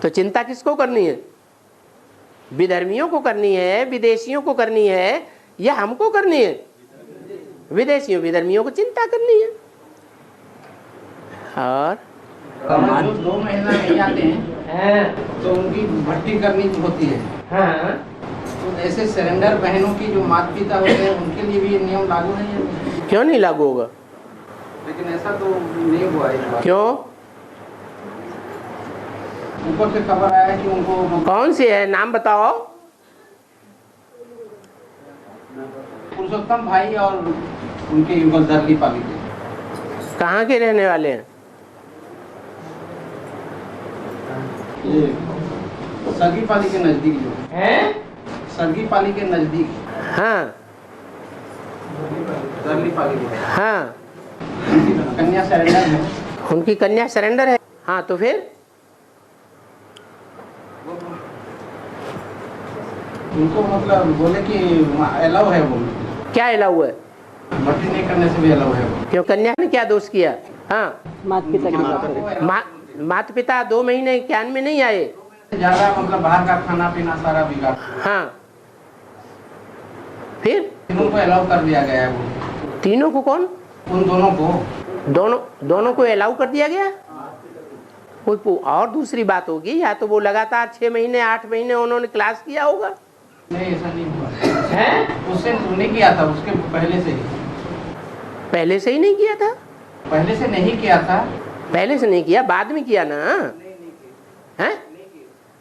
तो चिंता किसको करनी है? विधर्मियों को करनी है, विदेशियों को करनी है, या हमको करनी है? विदेशियों विधर्मियों को चिंता करनी है। और 2 महीना नहीं आते हैं तो उनकी भर्ती करनी होती है। हाँ, तो ऐसे सरेंडर बहनों की जो माता पिता होते हैं उनके लिए भी ये नियम लागू नहीं है। क्यों नहीं लागू होगा? लेकिन ऐसा तो नहीं हुआ इस बार। क्यों? ऊपर से खबर आया कि उनको कौन सी है, नाम बताओ। पुरुषोत्तम भाई और उनके युगल दर्ली पाली के। कहाँ के रहने वाले हैं? ये सरगी पाली के नजदीक जो हैं? सरगी पाली के नजदीक हाँ दर्ली पाली के हाँ, उनकी कन्या सरेंडर है। उनकी कन्या सरेंडर है। हाँ, तो फिर उनको मतलब बोले कि अलाउ है, वो क्या अलाउ है? भर्ती नहीं करने से भी अलाउ है वो। क्यों, कन्या ने क्या दोष किया? हाँ, माता पिता 2 महीने ज्ञान में नहीं आए, ज्यादा मतलब बाहर का खाना पीना सारा बिगाड़। हाँ, फिर तीनों को अलाउ कर दिया गया है। वो तीनों को? कौन? उन दोनों को, दोनों को अलाउ कर दिया गया। कोई और दूसरी बात होगी, या तो वो लगातार 6 महीने 8 महीने उन्होंने क्लास किया होगा। नहीं, ऐसा नहीं हुआ है। उससे नहीं किया था, उसके पहले से ही। पहले से ही नहीं किया था? पहले से नहीं किया था। पहले से नहीं किया, बाद में किया ना? हैं?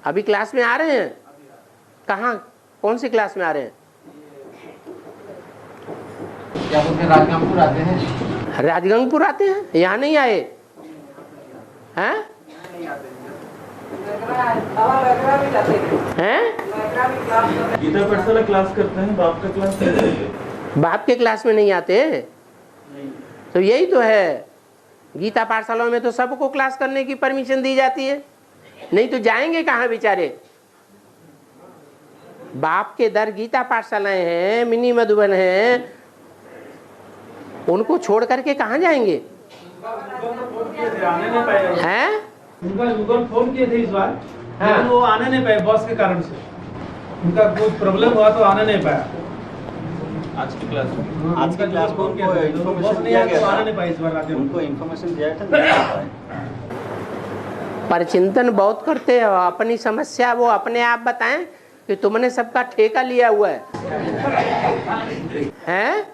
अभी क्लास में आ रहे हैं? कहाँ, कौन सी क्लास में आ रहे हैं? क्या बोलते हैं, राजगंगपुर आते हैं। राजगंगपुर आते हैं, यहाँ नहीं आए हैं? हैं? गीता पाठशाला क्लास करते हैं, बाप का क्लास नहीं करते। बाप के क्लास में नहीं आते? तो यही तो है, गीता पाठशालाओं में तो सबको क्लास करने की परमिशन दी जाती है, नहीं तो जाएंगे कहाँ बेचारे? बाप के दर गीता पाठशालाएं हैं, मिनी मधुबन हैं, उनको छोड़ करके कहाँ जाएंगे? हैं? गूगल फोन किए थे इस बार, हाँ। लेकिन वो आने नहीं पाए बॉस के कारण से। उनका कुछ प्रॉब्लम हुआ तो आने नहीं पाया। आज की क्लास में उनको इन्फॉर्मेशन नहीं दिया आया गया तो आने था। नहीं पाए इस बार रात में। उनको इन्फॉर्मेशन दिया था, नहीं आ पाए। पर चिंतन बहुत करते हो, अपनी समस्या वो अपने आप बताएं कि तुमने सबका ठेका लिया हुआ है। हैं?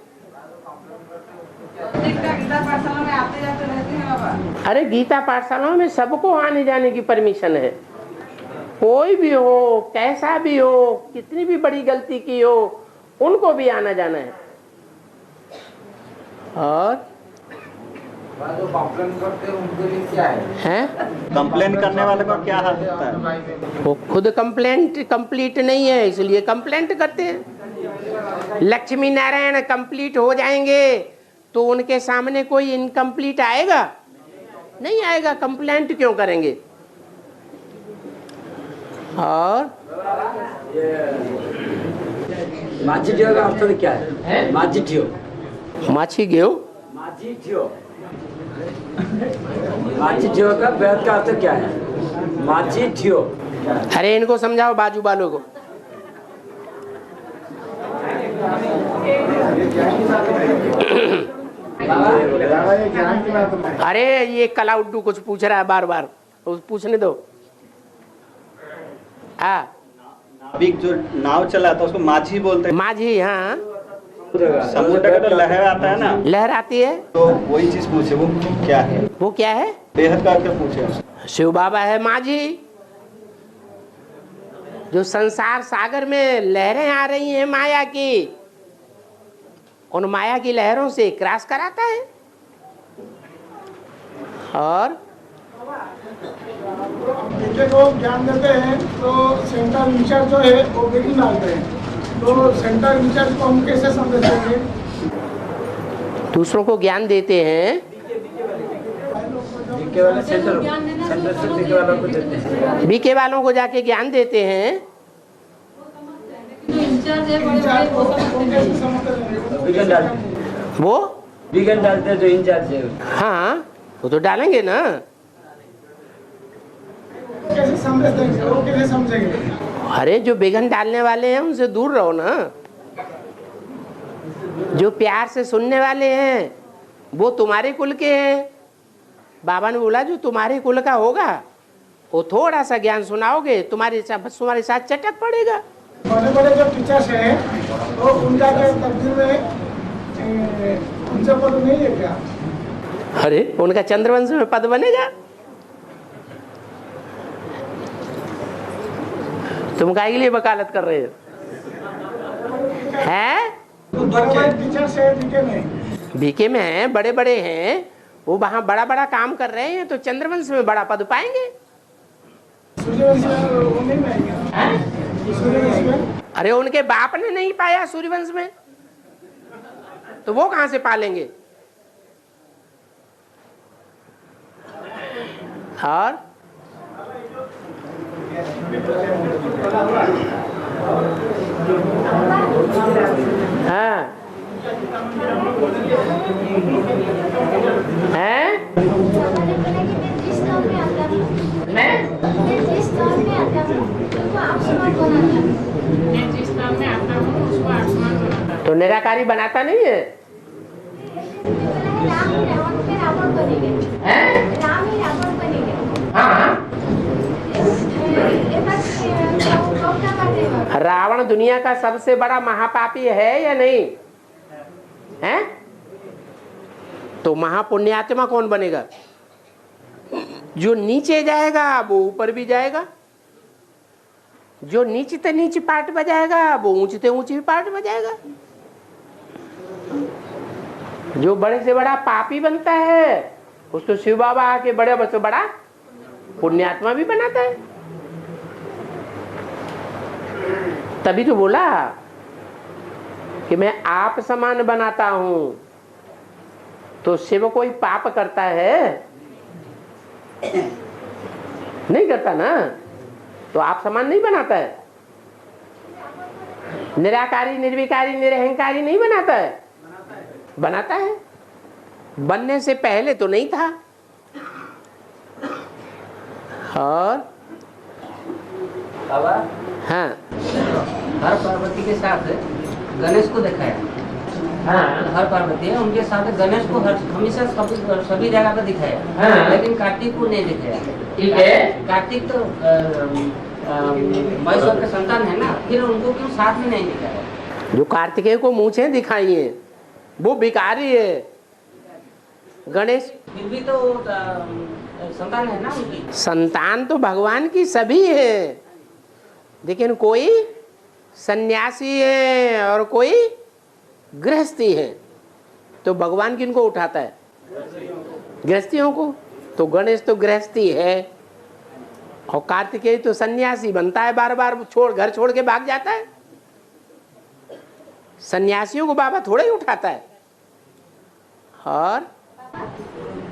गीता पाठशाला में आते जाते रहते हैं बाबा। अरे गीता पाठशालाओं में सबको आने जाने की परमिशन है, कोई भी हो, कैसा भी हो, कितनी भी बड़ी गलती की हो, उनको भी आना जाना है। और जो कंप्लेन करते हैं उनके लिए क्या है? कंप्लेन करने वाले का क्या हाल होता है? वो खुद कंप्लेंट कंप्लीट नहीं है इसलिए कंप्लेंट करते हैं। लक्ष्मी नारायण कंप्लीट हो जाएंगे तो उनके सामने कोई इनकम्प्लीट आएगा? नहीं आएगा, कंप्लेंट क्यों करेंगे? और माछी का अर्थ क्या है? माछी माछी गेहूं माछी का वेद का अर्थ क्या है? माछी। अरे इनको समझाओ बाजू वालों को। अरे ये कलाउड्डू कुछ पूछ रहा है बार बार, पूछने दो। नाविक जो नाव चलाता है उसको माझी बोलते हैं। माझी, हाँ। समुद्र का तो लहर आता है ना, लहर आती है तो वही चीज पूछे, वो क्या है? वो क्या है? बेहद का क्या पूछे? शिव बाबा है माझी। जो संसार सागर में लहरें आ रही हैं माया की, उन माया की लहरों से क्रॉस कराता है। और को ज्ञान देते हैं तो सेंटर इंचार्ज जो है वो बिगिन डालते हैं, तो सेंटर इंचार्ज को हम कैसे समझ देंगे? दूसरों को ज्ञान देते हैं, बीके वालों को जाके ज्ञान देते हैं। वो बिगन डालते हैं जो इंचार्ज है। हाँ, वो तो डालेंगे ना। कैसे समझ देंगे? वो कैसे समझेंगे? अरे जो बेगन डालने वाले हैं उनसे दूर रहो ना। जो प्यार से सुनने वाले हैं वो तुम्हारे कुल के हैं। बाबा ने बोला जो तुम्हारे कुल का होगा वो थोड़ा सा ज्ञान सुनाओगे तुम्हारे साथ चटक पड़ेगा। बड़े बड़े जो टीचर्स हैं तो उनका क्या तकदीर में उनसे पद नहीं है क्या? अरे उनका चंद्रवंश में पद बनेगा। तुम काहे के लिए वकालत कर रहे हो? हैं? टीचर्स है बीके में, बीके में हैं, बड़े बड़े हैं, वो वहाँ बड़ा बड़ा काम कर रहे हैं तो चंद्रवंश में बड़ा पद पाएंगे। सूर्यवंश में वो नहीं पाएंगे। सूर्यवंश में अरे उनके बाप ने नहीं पाया सूर्यवंश में तो वो कहां से पालेंगे? और हाँ हैं? तो निराकारी बनाता नहीं है? रावण दुनिया का सबसे बड़ा महापापी है या नहीं है? तो महापुण्यात्मा कौन बनेगा? जो नीचे जाएगा वो ऊपर भी जाएगा, जो नीचे से नीचे पार्ट बजाएगा वो ऊंचे से ऊंचे पार्ट बजाएगा। जो बड़े से बड़ा पापी बनता है उसको शिव बाबा आके बड़े से बड़ा पुण्यात्मा भी बनाता है। तभी तो बोला कि मैं आप समान बनाता हूं। तो शिव कोई पाप करता है? नहीं करता ना, तो आप समान नहीं बनाता है। निराकारी निर्विकारी निरहंकारी नहीं बनाता है? बनाता है। बनने से पहले तो नहीं था। और बाबा हाँ, हर पार्वती के साथ गणेश को दिखाया। हाँ, हर पार्वती है उनके साथ गणेश को हमेशा सभी जगह पे दिखाया। हाँ, लेकिन कार्तिक को नहीं दिखाया। ठीक है, कार्तिक तो महेश्वर के संतान है ना, फिर उनको क्यों साथ में नहीं दिखाया? जो कार्तिकेय को मूंछें दिखाई है वो भिखारी है। गणेश फिर भी तो संतान है ना उनकी। संतान तो भगवान की सभी है, लेकिन कोई सन्यासी है और कोई गृहस्थी है। तो भगवान किनको उठाता है? गृहस्थियों को। तो गणेश तो गृहस्थी है और कार्तिकेय तो सन्यासी बनता है, बार बार घर छोड़ के भाग जाता है। सन्यासियों को बाबा थोड़ा ही उठाता है। और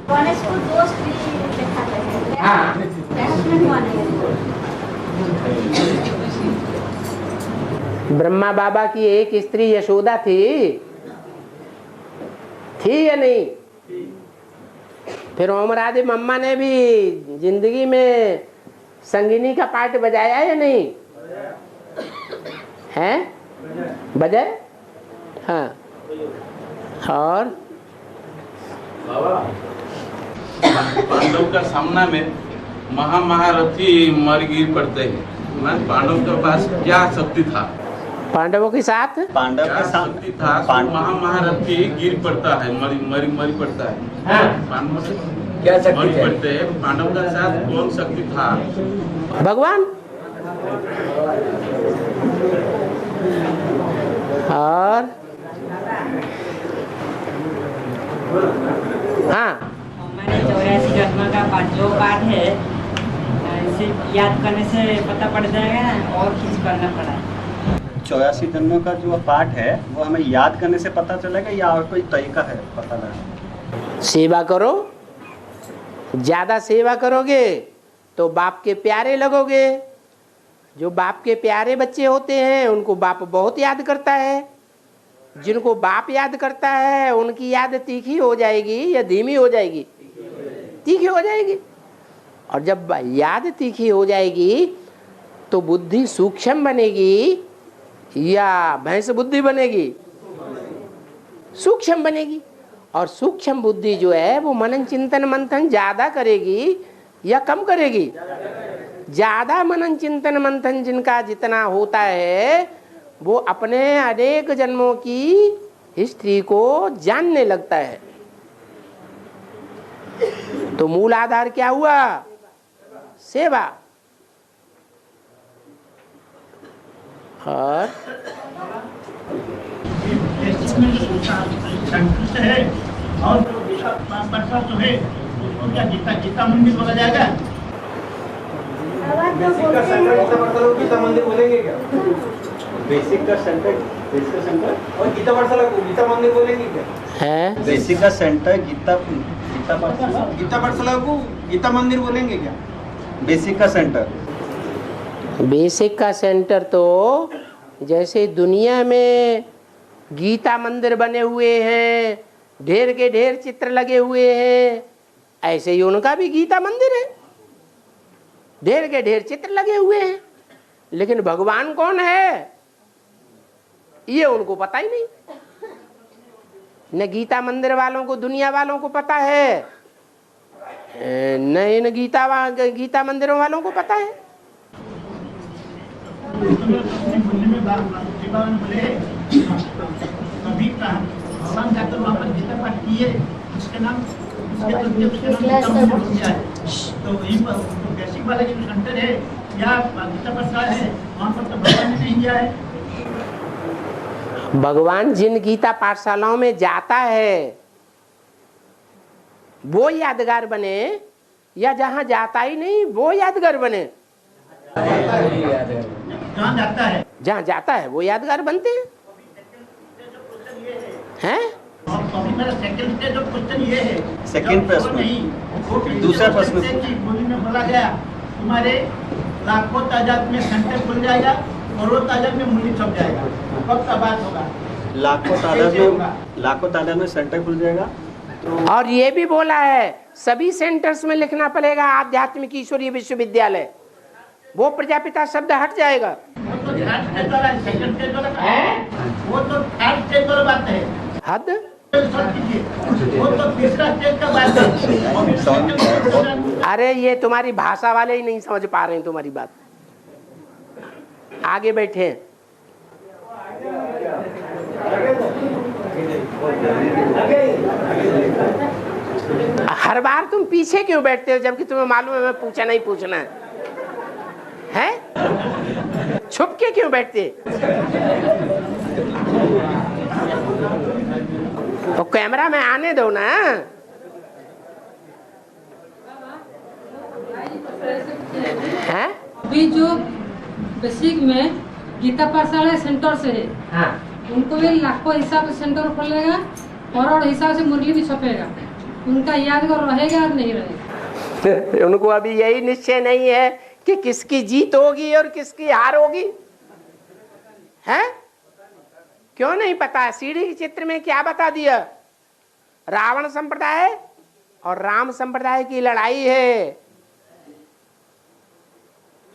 गणेश को दो स्त्री दिखाते हैं। हाँ। ब्रह्मा बाबा की एक स्त्री यशोदा थी या नहीं? फिर ओम राधे मम्मा ने भी जिंदगी में संगिनी का पार्ट बजाया या नहीं? है बजाए? हाँ। और पांडव का सामना में महारथी मर गिर पड़ते हैं। पांडव के पास क्या शक्ति था? पांडवों के साथ पांडव क्या के साथ शक्ति था? महारथी गिर पड़ता है, मरी पड़ता है। हाँ। पांडव से क्या शक्ति मरी है? पड़ते हैं। पांडव के साथ कौन शक्ति था? भगवान। और हाँ, मैंने 84 जन्म का जो पाठ है इसे याद करने से पता पड़ जाएगा और कुछ करना पड़ा? 84 जन्मों का जो पाठ है वो हमें याद करने से पता चलेगा या और कोई तरीका है पता लगा? सेवा करो, ज्यादा सेवा करोगे तो बाप के प्यारे लगोगे। जो बाप के प्यारे बच्चे होते हैं उनको बाप बहुत याद करता है। जिनको बाप याद करता है उनकी याद तीखी हो जाएगी या धीमी हो जाएगी? तीखी हो जाएगी। और जब याद तीखी हो जाएगी तो बुद्धि सूक्ष्म बनेगी या भैंस बुद्धि बनेगी? सूक्ष्म बनेगी। और सूक्ष्म बुद्धि जो है वो मनन चिंतन मंथन ज्यादा करेगी या कम करेगी? ज्यादा मनन चिंतन मंथन जिनका जितना होता है वो अपने अनेक जन्मों की हिस्ट्री को जानने लगता है। तो मूल आधार क्या हुआ? सेवा। और है और जो है क्या गीता मंदिर बोला जाएगा? गीता मंदिर बोलेंगे क्या? बेसिक का सेंटर और गीता पाठशाला को गीता मंदिर बोलेंगे क्या? है बेसिक का सेंटर गीता पाठशाला को गीता मंदिर बोलेंगे क्या? बेसिक का सेंटर। बेसिक का सेंटर तो जैसे दुनिया में गीता मंदिर बने हुए हैं, ढेर के ढेर चित्र लगे हुए हैं, ऐसे ही उनका भी गीता मंदिर है, ढेर के ढेर चित्र लगे हुए हैं। लेकिन भगवान कौन है ये उनको पता ही नहीं। न गीता मंदिर वालों को, दुनिया वालों को पता है, न इन गीता मंदिरों वालों को पता है। अभी भगवान जाकर वहाँ पर गीता पाठ किए, उसके नाम तो बेसिक वाला जो सेंटर है या गीता पाठशाला है वहाँ पर तो भगवान ने नहीं किया है। भगवान जिन गीता पाठशालाओं में जाता है वो यादगार बने या जहाँ जाता ही नहीं वो यादगार बने? जहाँ जाता है, जहाँ जाता है वो यादगार बनते हैं। अभी मेरा सेकंड स्टेज ऑफ क्वेश्चन ये है, सेकंड प्रश्न दूसरा प्रश्न बोली में बोला गया तुम्हारे लाखों तादाद में सेंटर खुल जाएगा, करोड़ों तादाद में मूल्य छप जाएगा, कब का बात होगा? लाखों तादाद में सेंटर खुल जाएगा। और ये भी बोला है सभी सेंटर्स में लिखना पड़ेगा आध्यात्मिक ईश्वरीय विश्वविद्यालय, वो प्रजापिता शब्द हट जाएगा। वो तो थर्ड स्टेज वाला है, सेकंड स्टेज वाला है, वो तो थर्ड स्टेज वाला बात है। हद वो तो तीसरा स्टेज का बात है। अरे ये तुम्हारी भाषा वाले ही नहीं समझ पा रहे हैं तुम्हारी बात। आगे बैठे हर बार तुम पीछे क्यों बैठते हो जबकि तुम्हें मालूम है मैं पूछा नहीं पूछना है? छुप के क्यों बैठते? तो कैमरा में आने दो ना। हैं? अभी जो बेसिक में गीता पाठशाला सेंटर से है, हाँ। उनको भी लाखों हिसाब से सेंटर खोलेगा, करोड़ हिसाब से मुरली भी छपेगा। उनका यादगार रहेगा और नहीं रहेगा। उनको अभी यही निश्चय नहीं है कि किसकी जीत होगी और किसकी हार होगी, है? क्यों नहीं पता? सीढ़ी के चित्र में क्या बता दिया? रावण संप्रदाय और राम संप्रदाय की लड़ाई है,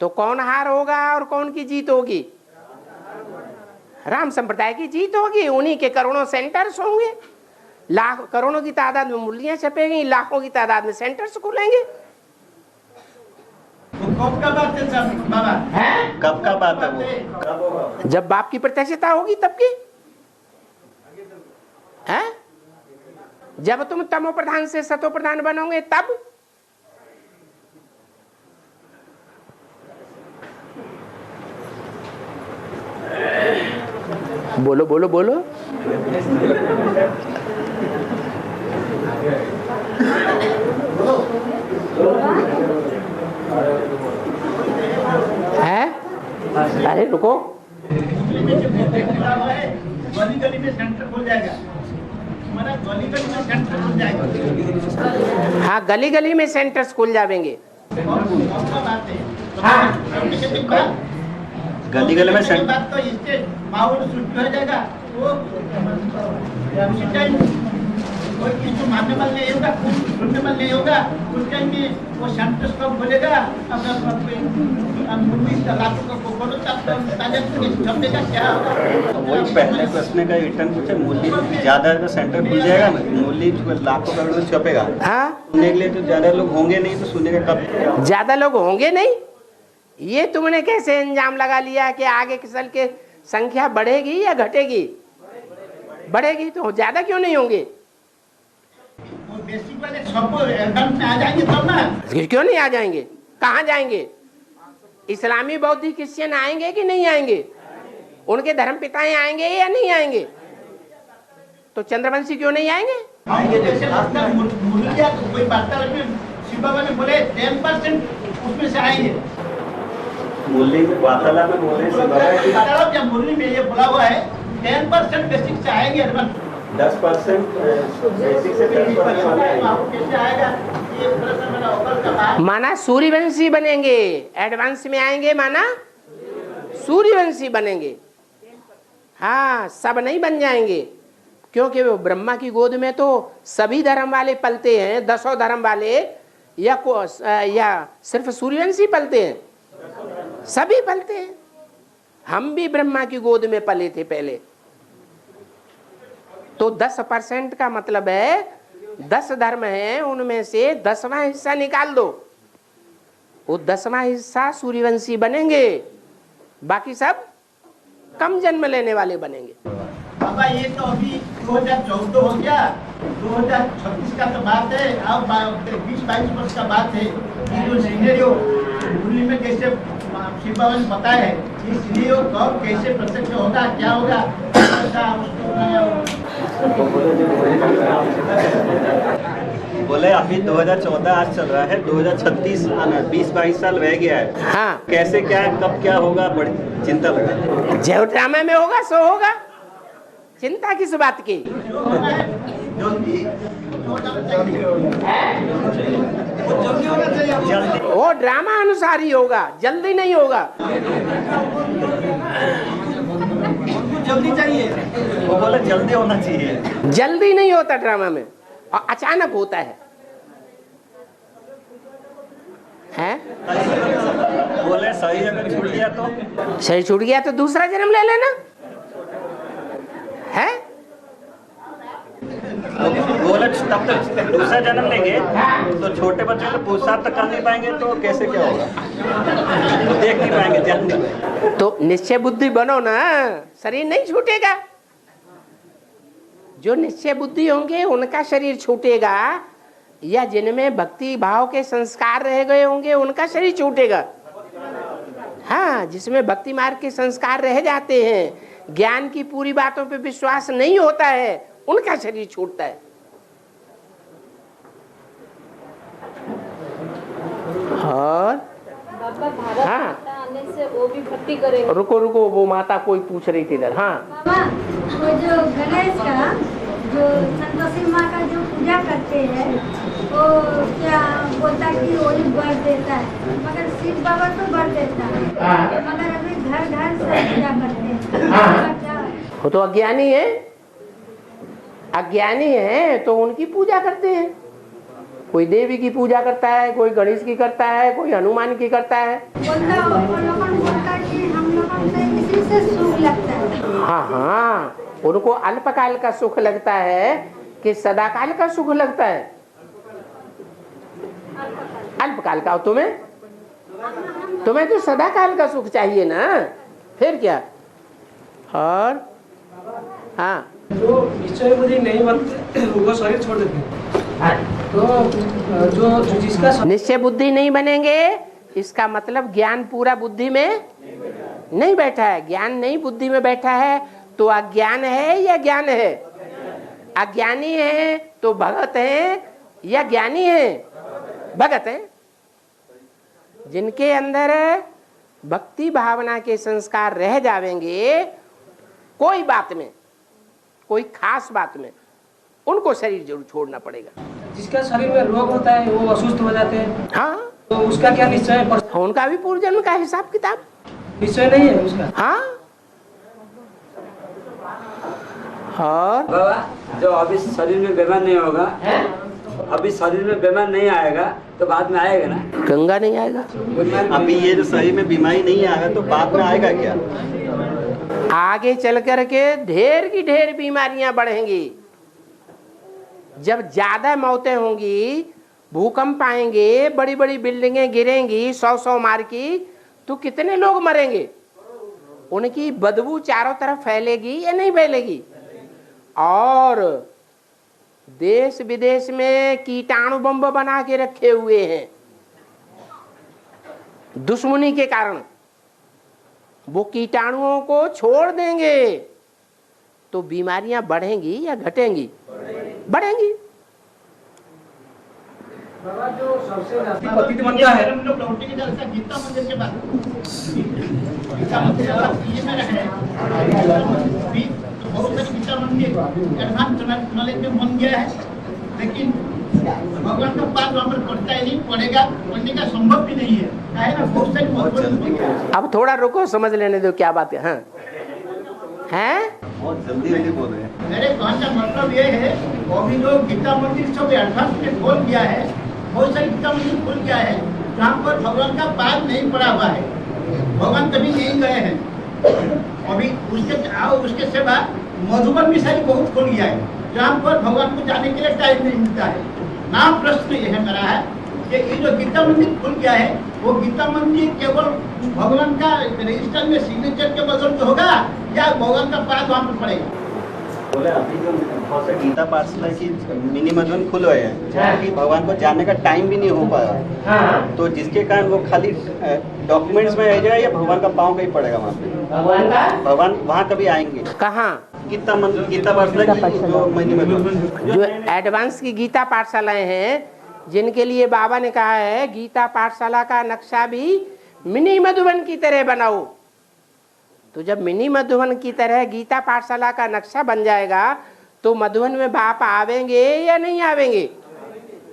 तो कौन हार होगा और कौन की जीत होगी? राम संप्रदाय की जीत होगी। उन्हीं के करोड़ों सेंटर्स होंगे, लाख करोड़ों की तादाद में मुरलियां छपेंगी, लाखों की तादाद में सेंटर्स खुलेंगे। कब का बात है बाबा? कब का बात है वो? कब होगा? जब बाप की प्रत्यक्षता होगी तब की है? जब तुम तमो प्रधान से सतो प्रधान बनोगे तब। बोलो बोलो बोलो। है? अरे रुको, गली गली में सेंटर खुल जाएगा। हमारा गली गली में सेंटर खुल जाएगा। हाँ, गली गली में सेंटर्स खुल जाएंगे। गली गली में सेंटर बात तो इससे माहौल सृष्टि हो जाएगा। वो उसी टाइम कोई किसी मानने वाला नहीं होगा, कुछ सुनने वाला नहीं होगा। उस टाइम में वो सेंटर्स कब खोलेगा? अपना वही पहले प्रश्न का रिटर्न पूछे, मूल्य ज्यादा का सेंटर खुल जाएगा ना, मूल्य लाखों करोड़ छपेगा। हाँ, सुनने के लिए तो ज्यादा लोग होंगे नहीं, तो सुनने का कब? ज्यादा लोग होंगे नहीं। ये तुमने कैसे इंजाम लगा लिया कि आगे की साल के संख्या बढ़ेगी या घटेगी? बढ़ेगी, तो ज्यादा क्यों नहीं होंगे? बेसिक वाले सब एडवांस में आ जाएंगे तब ना। क्यों नहीं आ जाएंगे? कहाँ जाएंगे? इस्लामी बौद्धिक क्रिश्चियन आएंगे कि नहीं आएंगे? उनके धर्म पिताएं आएंगे या नहीं आएंगे? तो चंद्रवंशी क्यों नहीं आएंगे? आएंगे। जैसे मुरलिया तो कोई वार्तालाप में शिव बाबा ने बोले 10% उसमें से आएंगे। मुरली में वार्तालाप में बोले वार्तालाप या मुरली में ये बोला हुआ है 10% बेसिक से आएंगे, एडवांस 10% बेसिक से 10% कैसे आएगा? ये प्रश्न मेरा ऊपर का बात। माना सूर्यवंशी बनेंगे, एडवांस में आएंगे, माना सूर्यवंशी बनेंगे। हाँ, सब नहीं बन जाएंगे, क्योंकि वो ब्रह्मा की गोद में तो सभी धर्म वाले पलते हैं। 10 धर्म वाले या सिर्फ सूर्यवंशी पलते हैं? सभी पलते हैं। हम भी ब्रह्मा की गोद में पले थे पहले। तो 10% का मतलब है 10 धर्म हैं, उनमें से 10वां हिस्सा निकाल दो, वो 10वां हिस्सा सूर्यवंशी बनेंगे, बाकी सब कम जन्म लेने वाले बनेंगे। बाबा ये तो अभी 2014 हो गया, 2026 का तो बात है। अब 20-22 वर्ष का बात है। ये जो सिनेरियो दिल्ली में कैसे शिव बाबा ने बताया है, ये सिनेरियो कब कैसे प्रत्यक्ष होगा, क्या होगा, बोले अभी 2014 आज चल रहा है, 2036 आना 20-22 साल रह गया है। हाँ, कैसे क्या है, कब क्या होगा, बड़ी चिंता लगा। जो ड्रामा में होगा सो होगा, चिंता किस बात की? वो ड्रामा अनुसार ही होगा, जल्दी नहीं होगा। जल्दी चाहिए, वो बोले जल्दी होना चाहिए। जल्दी नहीं होता ड्रामा में, और अचानक होता है। बोले सही अगर छूट गया तो? सही छूट गया तो दूसरा जन्म ले लेना है। बोले तब तक दूसरा जन्म लेंगे तो छोटे बच्चों को पुरुषार्थ तक कर नहीं पाएंगे, तो कैसे क्या होगा, तो देख नहीं पाएंगे जन्म। तो निश्चय बुद्धि बनो ना, शरीर नहीं छूटेगा। जो निश्चय बुद्धि होंगे उनका शरीर छूटेगा, या जिनमें भक्ति भाव के संस्कार रह गए होंगे उनका शरीर छूटेगा। हाँ, जिसमें भक्ति मार्ग के संस्कार रह जाते हैं, ज्ञान की पूरी बातों पे विश्वास नहीं होता है, उनका शरीर छूटता है। और बाबा भारत हाँ। माता आने से वो भी भक्ति करेंगे। रुको रुको, वो माता कोई पूछ रही थी इधर। हाँ बाबा, वो जो गणेश का जो संतोषी माँ का जो पूजा करते हैं वो क्या बोलता कि वही बर देता है, मगर शिव बाबा तो बर देता है, मगर अभी घर घर से पूजा करते हैं। क्या वो तो अज्ञानी है, अज्ञानी है तो उनकी पूजा करते हैं। कोई देवी की पूजा करता है, कोई गणेश की करता है, कोई हनुमान की करता है। बोलता कि हम लोगों से इसी से सुख लगता है। हाँ हाँ, उनको अल्पकाल का सुख लगता है कि सदाकाल का सुख लगता है? अल्पकाल का। तुम्हें तो सदाकाल का सुख चाहिए ना, फिर क्या? और हाँ, जो निश्चय बुद्धि नहीं बनते वो शरीर छोड़ देते हैं। तो जो जिसका निश्चय बुद्धि नहीं बनेंगे, इसका मतलब ज्ञान पूरा बुद्धि में नहीं बैठा है। ज्ञान नहीं बुद्धि में बैठा है तो अज्ञान है या ज्ञान है? अज्ञानी है तो भगत है या ज्ञानी है? भगत है। जिनके अंदर भक्ति भावना के संस्कार रह जावेंगे, कोई बात में, कोई खास बात में, उनको शरीर जरूर छोड़ना पड़ेगा। जिसका शरीर में रोग होता है वो असुस्थ हो जाते हैं। हाँ, तो उसका क्या निश्चय है? उनका भी पूर्वजन्म का हिसाब किताब निश्चय नहीं है उसका। हाँ। और बाबा, जो अभी शरीर में बीमार नहीं होगा, अभी शरीर में बीमार नहीं आएगा तो बाद में आएगा ना? गंगा नहीं आएगा। अभी ये जो शरीर में बीमारी नहीं आएगा तो बाद में आएगा क्या? आगे चल कर के ढेर की ढेर बीमारियां बढ़ेंगी। जब ज्यादा मौतें होंगी, भूकंप आएंगे, बड़ी बड़ी बिल्डिंगें गिरेंगी 100-100 मार की, तो कितने लोग मरेंगे? उनकी बदबू चारों तरफ फैलेगी या नहीं फैलेगी? और देश विदेश में कीटाणु बम बना के रखे हुए हैं दुश्मनी के कारण। वो कीटाणुओं को छोड़ देंगे तो बीमारियां बढ़ेंगी या घटेंगी? बढ़ेंगी। बाबा, जो सबसे ज्यादा पतित बनता है, हम लोग लौटेंगे जैसा गीता मंदिर के बाद। गीता मंदिर ये में रहे बहुत सारी गीता मंदिर एडवांस नॉलेज में बन गया है, लेकिन भगवान का पाठ वहाँ पर पढ़ता ही नहीं, पढ़ेगा, पढ़ने का संभव भी नहीं है। ना बहुत सारी। अब थोड़ा रुको, समझ लेने दो क्या बात है। हाँ हैं? बहुत जल्दी बोल रहे हैं। मेरे कहने का मतलब ये है, अभी लोग गीता मंदिर सब एडवांस में खोल गया है, बहुत सारी गीता मंदिर खुल गया है जहाँ पर भगवान का पाठ नहीं पड़ा हुआ है, भगवान कभी नहीं गए हैं। अभी उसके सेवा मधुबन मिसाइल बहुत खुल गया है जहाँ पर भगवान को जाने के लिए टाइम नहीं मिलता है। नाम प्रश्न यह मेरा है कि ये जो गीता मंदिर खुल गया है, वो गीता मंदिर केवल भगवान का रजिस्टर में सिग्नेचर के बदल में होगा या भगवान का पाठ वहाँ पर पड़ेगा? बोले अभी जो बहुत से गीता पाठशाला की मिनी मधुबन खुल रहे हैं, क्योंकि भगवान को जानने का टाइम भी नहीं हो पाया, तो जिसके कारण वो खाली डॉक्यूमेंट्स में रह जाए या भगवान का पाँव कहीं पड़ेगा वहाँ पे? भगवान वहाँ कभी आएंगे कहाँ? गीता पाठशाला की जो मिनी मधुबन, जो एडवांस की गीता पाठशालाएं हैं, जिनके लिए बाबा ने कहा है गीता पाठशाला का नक्शा भी मिनी मधुबन की तरह बनाओ। तो जब मिनी मधुबन की तरह गीता पाठशाला का नक्शा बन जाएगा तो मधुबन में बाप आवेंगे या नहीं आवेंगे?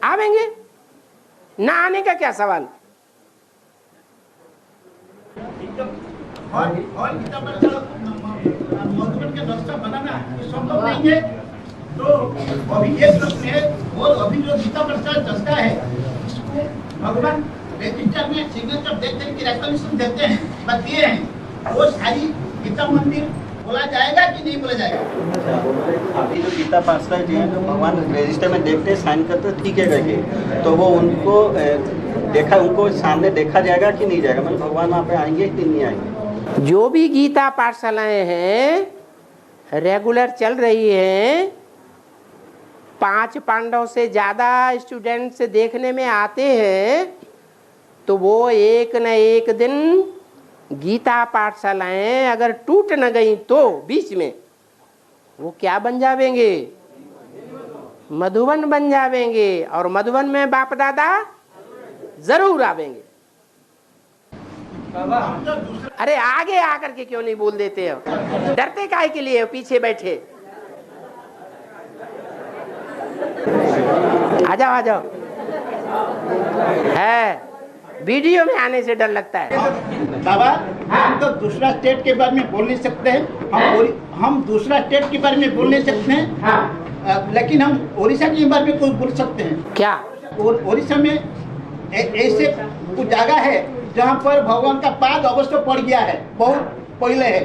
आवेंगे। ना आने का क्या सवाल? और गीता पाठशाला मधुबन के नक्शा बनाना संभव नहीं है। तो अभी ये प्रश्न है, वो अभी जो गीता पाठशाला चलता है, इसको भगवान रजिस्टर में सिग्नेचर देते हैं कि रेकॉग्निशन देते हैं, बताइए हैं, वो सारी गीता मंदिर बोला जाएगा कि नहीं बोला जाएगा? अभी जो गीता पाठशाला जो है, भगवान रजिस्टर में देखते हैं, साइन करते हैं, ठीक है करके, तो वो उनको उनको सामने देखा जाएगा कि नहीं जाएगा? मतलब भगवान वहाँ पे आएंगे कि नहीं आएंगे? जो भी गीता पाठशालाएं हैं रेगुलर चल रही हैं, 5 पांडव से ज्यादा स्टूडेंट्स देखने में आते हैं, तो वो एक न एक दिन गीता पाठशालाएं अगर टूट न गई तो बीच में वो क्या बन जावेंगे? मधुबन बन जावेंगे और मधुबन में बाप दादा जरूर आवेंगे। अरे आगे आकर के क्यों नहीं बोल देते हो? डरते काहे के लिए हो? पीछे बैठे आ जाओ, आ जाओ। है वीडियो में आने से डर लगता है। बाबा हम तो दूसरा स्टेट के बारे में बोल नहीं सकते हैं, हम दूसरा स्टेट के बारे में बोल नहीं सकते हैं, लेकिन हम उड़ीसा के बारे में कुछ बोल सकते हैं। क्या? उड़ीसा में ऐसे कुछ जगह है जहाँ पर भगवान का पाद अवश्य पड़ गया है, बहुत पहले है,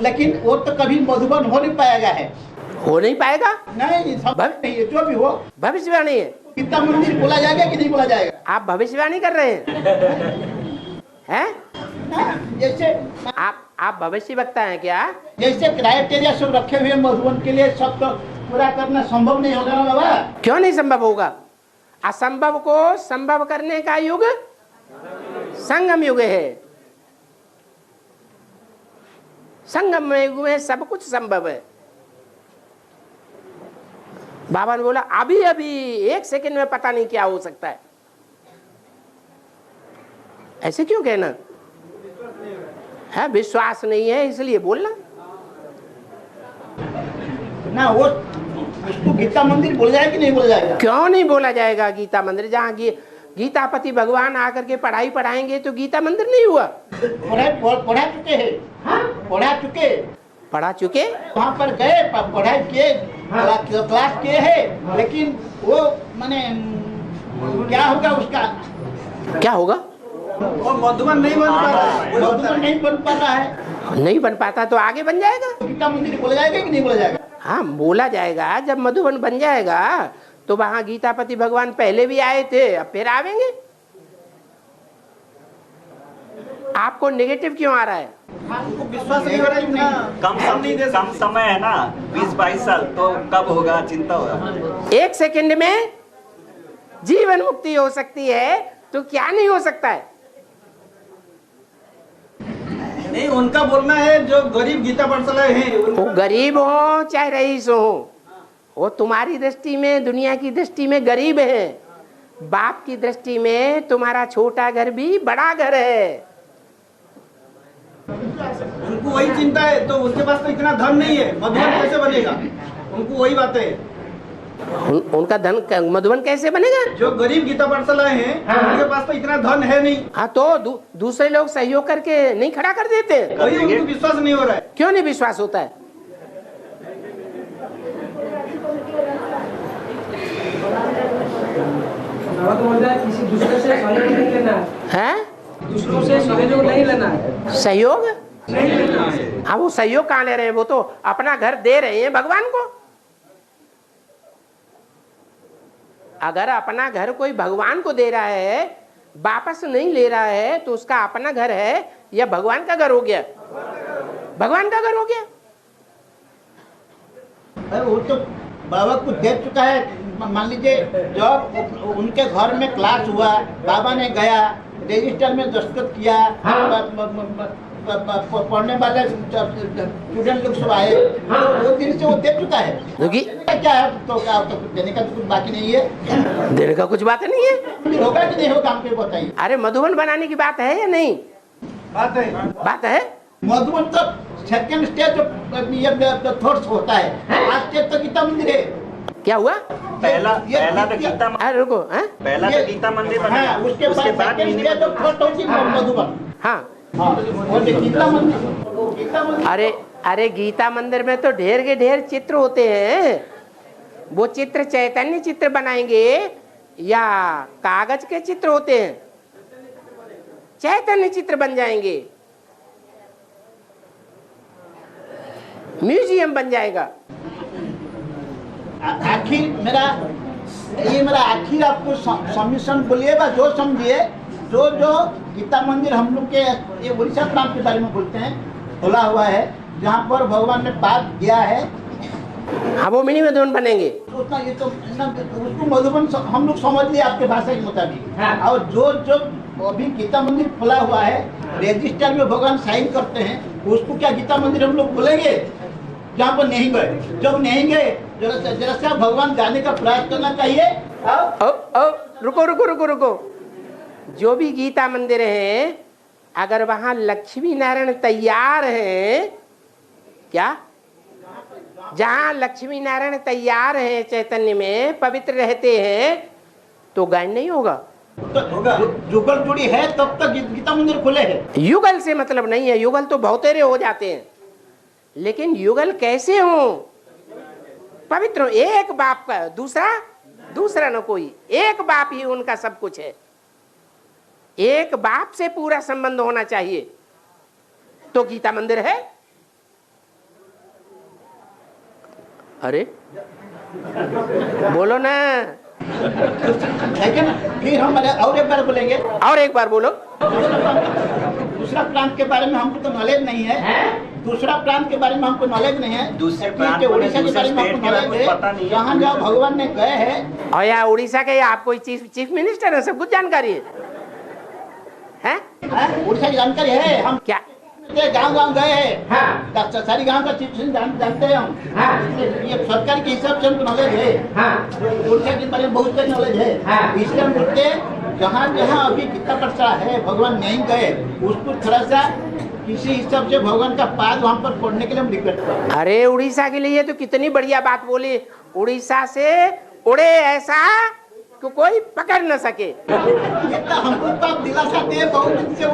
लेकिन वो तो कभी मधुबन हो नहीं पाएगा है। हो नहीं पाएगा? नहीं, नहीं है, जो भी हो भविष्यवाणी है। गीता मंदिर बोला जाएगा कि नहीं बोला जाएगा? आप भविष्यवाणी कर रहे हैं? जैसे आप भविष्य वक्ता हैं क्या? जैसे क्राइटेरिया सब रखे हुए मधुबन के लिए, सब तो पूरा करना संभव नहीं होगा ना बाबा? क्यों नहीं संभव होगा? असंभव को संभव करने का युग संगम युग है। संगम युग में सब कुछ संभव है। बाबा ने बोला अभी अभी 1 सेकंड में पता नहीं क्या हो सकता है। ऐसे क्यों कहना है? विश्वास नहीं है इसलिए बोलना ना। वो उसको गीता मंदिर बोला जाएगा कि नहीं बोला जाएगा? क्यों नहीं बोला जाएगा गीता मंदिर? जहाँ गीतापति भगवान आकर के पढ़ाई पढ़ाएंगे तो गीता मंदिर नहीं हुआ। पढ़ा चुके हैं, पढ़ा चुके वहाँ पर गए, पढ़ाई किए, क्लास किए है, लेकिन वो माने क्या होगा उसका? क्या होगा? वो मधुबन नहीं बन पा रहा है। मधुबन नहीं बन पा रहा है। नहीं बन पाता तो आगे बन जाएगा। गीता मंदिर बोला जाएगा कि नहीं बोला जाएगा? हाँ बोला जाएगा। जब मधुबन बन जाएगा तो वहाँ गीतापति भगवान पहले भी आए थे, अब फिर आवेंगे। आपको नेगेटिव क्यों आ रहा है? हमको विश्वास नहीं हो रहा है। कम समय है ना, 20-22 साल, तो कब होगा? चिंता होगा। 1 सेकंड में जीवन मुक्ति हो सकती है तो क्या नहीं हो सकता है? नहीं, उनका बोलना है जो गरीब गीता पाठशालाएं हैं, वो गरीब हो चाहे रईस हो, वो तुम्हारी दृष्टि में, दुनिया की दृष्टि में गरीब है। बाप की दृष्टि में तुम्हारा छोटा घर भी बड़ा घर है। उनको वही चिंता है, तो उसके पास तो इतना धन नहीं है, मधुबन कैसे बनेगा? उनको वही बातें है। उनका धन मधुबन कैसे बनेगा? जो गरीब गीता पाठशालाएं हैं, उनके पास तो इतना धन है नहीं। हाँ तो दूसरे लोग सहयोग करके नहीं खड़ा कर देते? वही उनको विश्वास नहीं हो रहा है। क्यों नहीं विश्वास होता है? किसी दूसरे से सहयोग नहीं लेना है। दूसरों से सहयोग नहीं लेना है। सहयोग नहीं लेना है। हाँ वो सहयोग कहाँ ले रहे हैं? वो तो अपना घर दे रहे हैं भगवान को। अगर अपना घर कोई भगवान को दे रहा है, वापस नहीं ले रहा है, तो उसका अपना घर है या भगवान का घर हो गया? भगवान का घर हो गया। वो तो बाबा को दे चुका है। मान लीजिए जब उनके घर में क्लास हुआ, बाबा ने गया, रजिस्टर में दस्तखत किया, पढ़ने वाले स्टूडेंट लोग सब आए, वो दिन से वो दे चुका है। क्या है तो क्या देने का कुछ बाकी नहीं है? देने का कुछ बात नहीं है। होगा कि नहीं होगा हमको बताइए। अरे मधुबन बनाने की बात है या नहीं? बात है। मधुबन तो सेकंड स्टेज थॉट्स होता है, लास्ट स्टेज तो गीता मंदिर है। क्या हुआ? पहला तो गीता रुको, पहला तो गीता मंदिर बना, उसके बाद मधुबन। हाँ अरे गीता मंदिर में तो ढेर के ढेर चित्र होते हैं। वो चित्र चैतन्य चित्र बनाएंगे या कागज के चित्र होते हैं? चैतन्य चित्र बन जाएंगे, म्यूजियम बन जाएगा। आखिर मेरा आखिर आपको सबमिशन बोलिएगा, जो समझिए। जो गीता मंदिर हम लोग के ये उड़ीसा प्रांत के बारे में बोलते हैं, खुला हुआ है, जहाँ पर भगवान ने पाद दिया है। हाँ वो मिनी मधुबन बनेंगे। उतना ये तो उसको मधुबन हम लोग समझ लिए आपके भाषा के मुताबिक। और जो अभी गीता मंदिर खुला हुआ है, रजिस्टर में भगवान साइन करते हैं, उसको क्या गीता मंदिर हम लोग बोलेंगे? जहाँ पर नहीं गए, जब नहीं गए जरा सा भगवान जाने का प्रयास करना चाहिए। रुको, जो भी गीता मंदिर है अगर वहां लक्ष्मी नारायण तैयार है, क्या जहां लक्ष्मी नारायण तैयार है चैतन्य में पवित्र रहते हैं तो गायन नहीं होगा। तो युगल जुड़ी है तब तक गीता मंदिर खुले हैं। युगल से मतलब नहीं है, युगल तो बहुतेरे हो जाते हैं, लेकिन युगल कैसे हो? पवित्र हो, एक बाप का, दूसरा न कोई, एक बाप ही उनका सब कुछ है। एक बाप से पूरा संबंध होना चाहिए तो गीता मंदिर है। अरे बोलो ना, लेकिन फिर हम और एक बार बोलेंगे, और एक बार बोलो। दूसरा प्रांत के बारे में हमको तो नॉलेज नहीं है, दूसरा प्रांत के बारे में हमको नॉलेज नहीं है, दूसरे प्रांत उड़ीसा के बारे में हमको नॉलेज है, जहाँ जहाँ भगवान ने गए हैं। और यार उड़ीसा के आप कोई चीफ मिनिस्टर है, सब कुछ जानकारी है? उड़ीसा की जानकारी है, हम क्या गाँव गए हैं, सारी गाँव का चीफ जानते हैं हम। ये सरकार के हिसाब से हमको नॉलेज है, उड़ीसा के बारे में बहुत सारी नॉलेज है। इसलिए हम बोलते हैं जहाँ जहाँ अभी गीता पढ़ता है भगवान नहीं गए, उसको थोड़ा सा किसी हिसाब से भगवान का पाद वहाँ पर पढ़ने के लिए हम रिक्वेस्ट करते हैं। अरे उड़ीसा के लिए तो कितनी बढ़िया बात बोली, उड़ीसा से उड़े ऐसा कि कोई पकड़ न सके। हमको तो दिलासा दे बहुत दिन से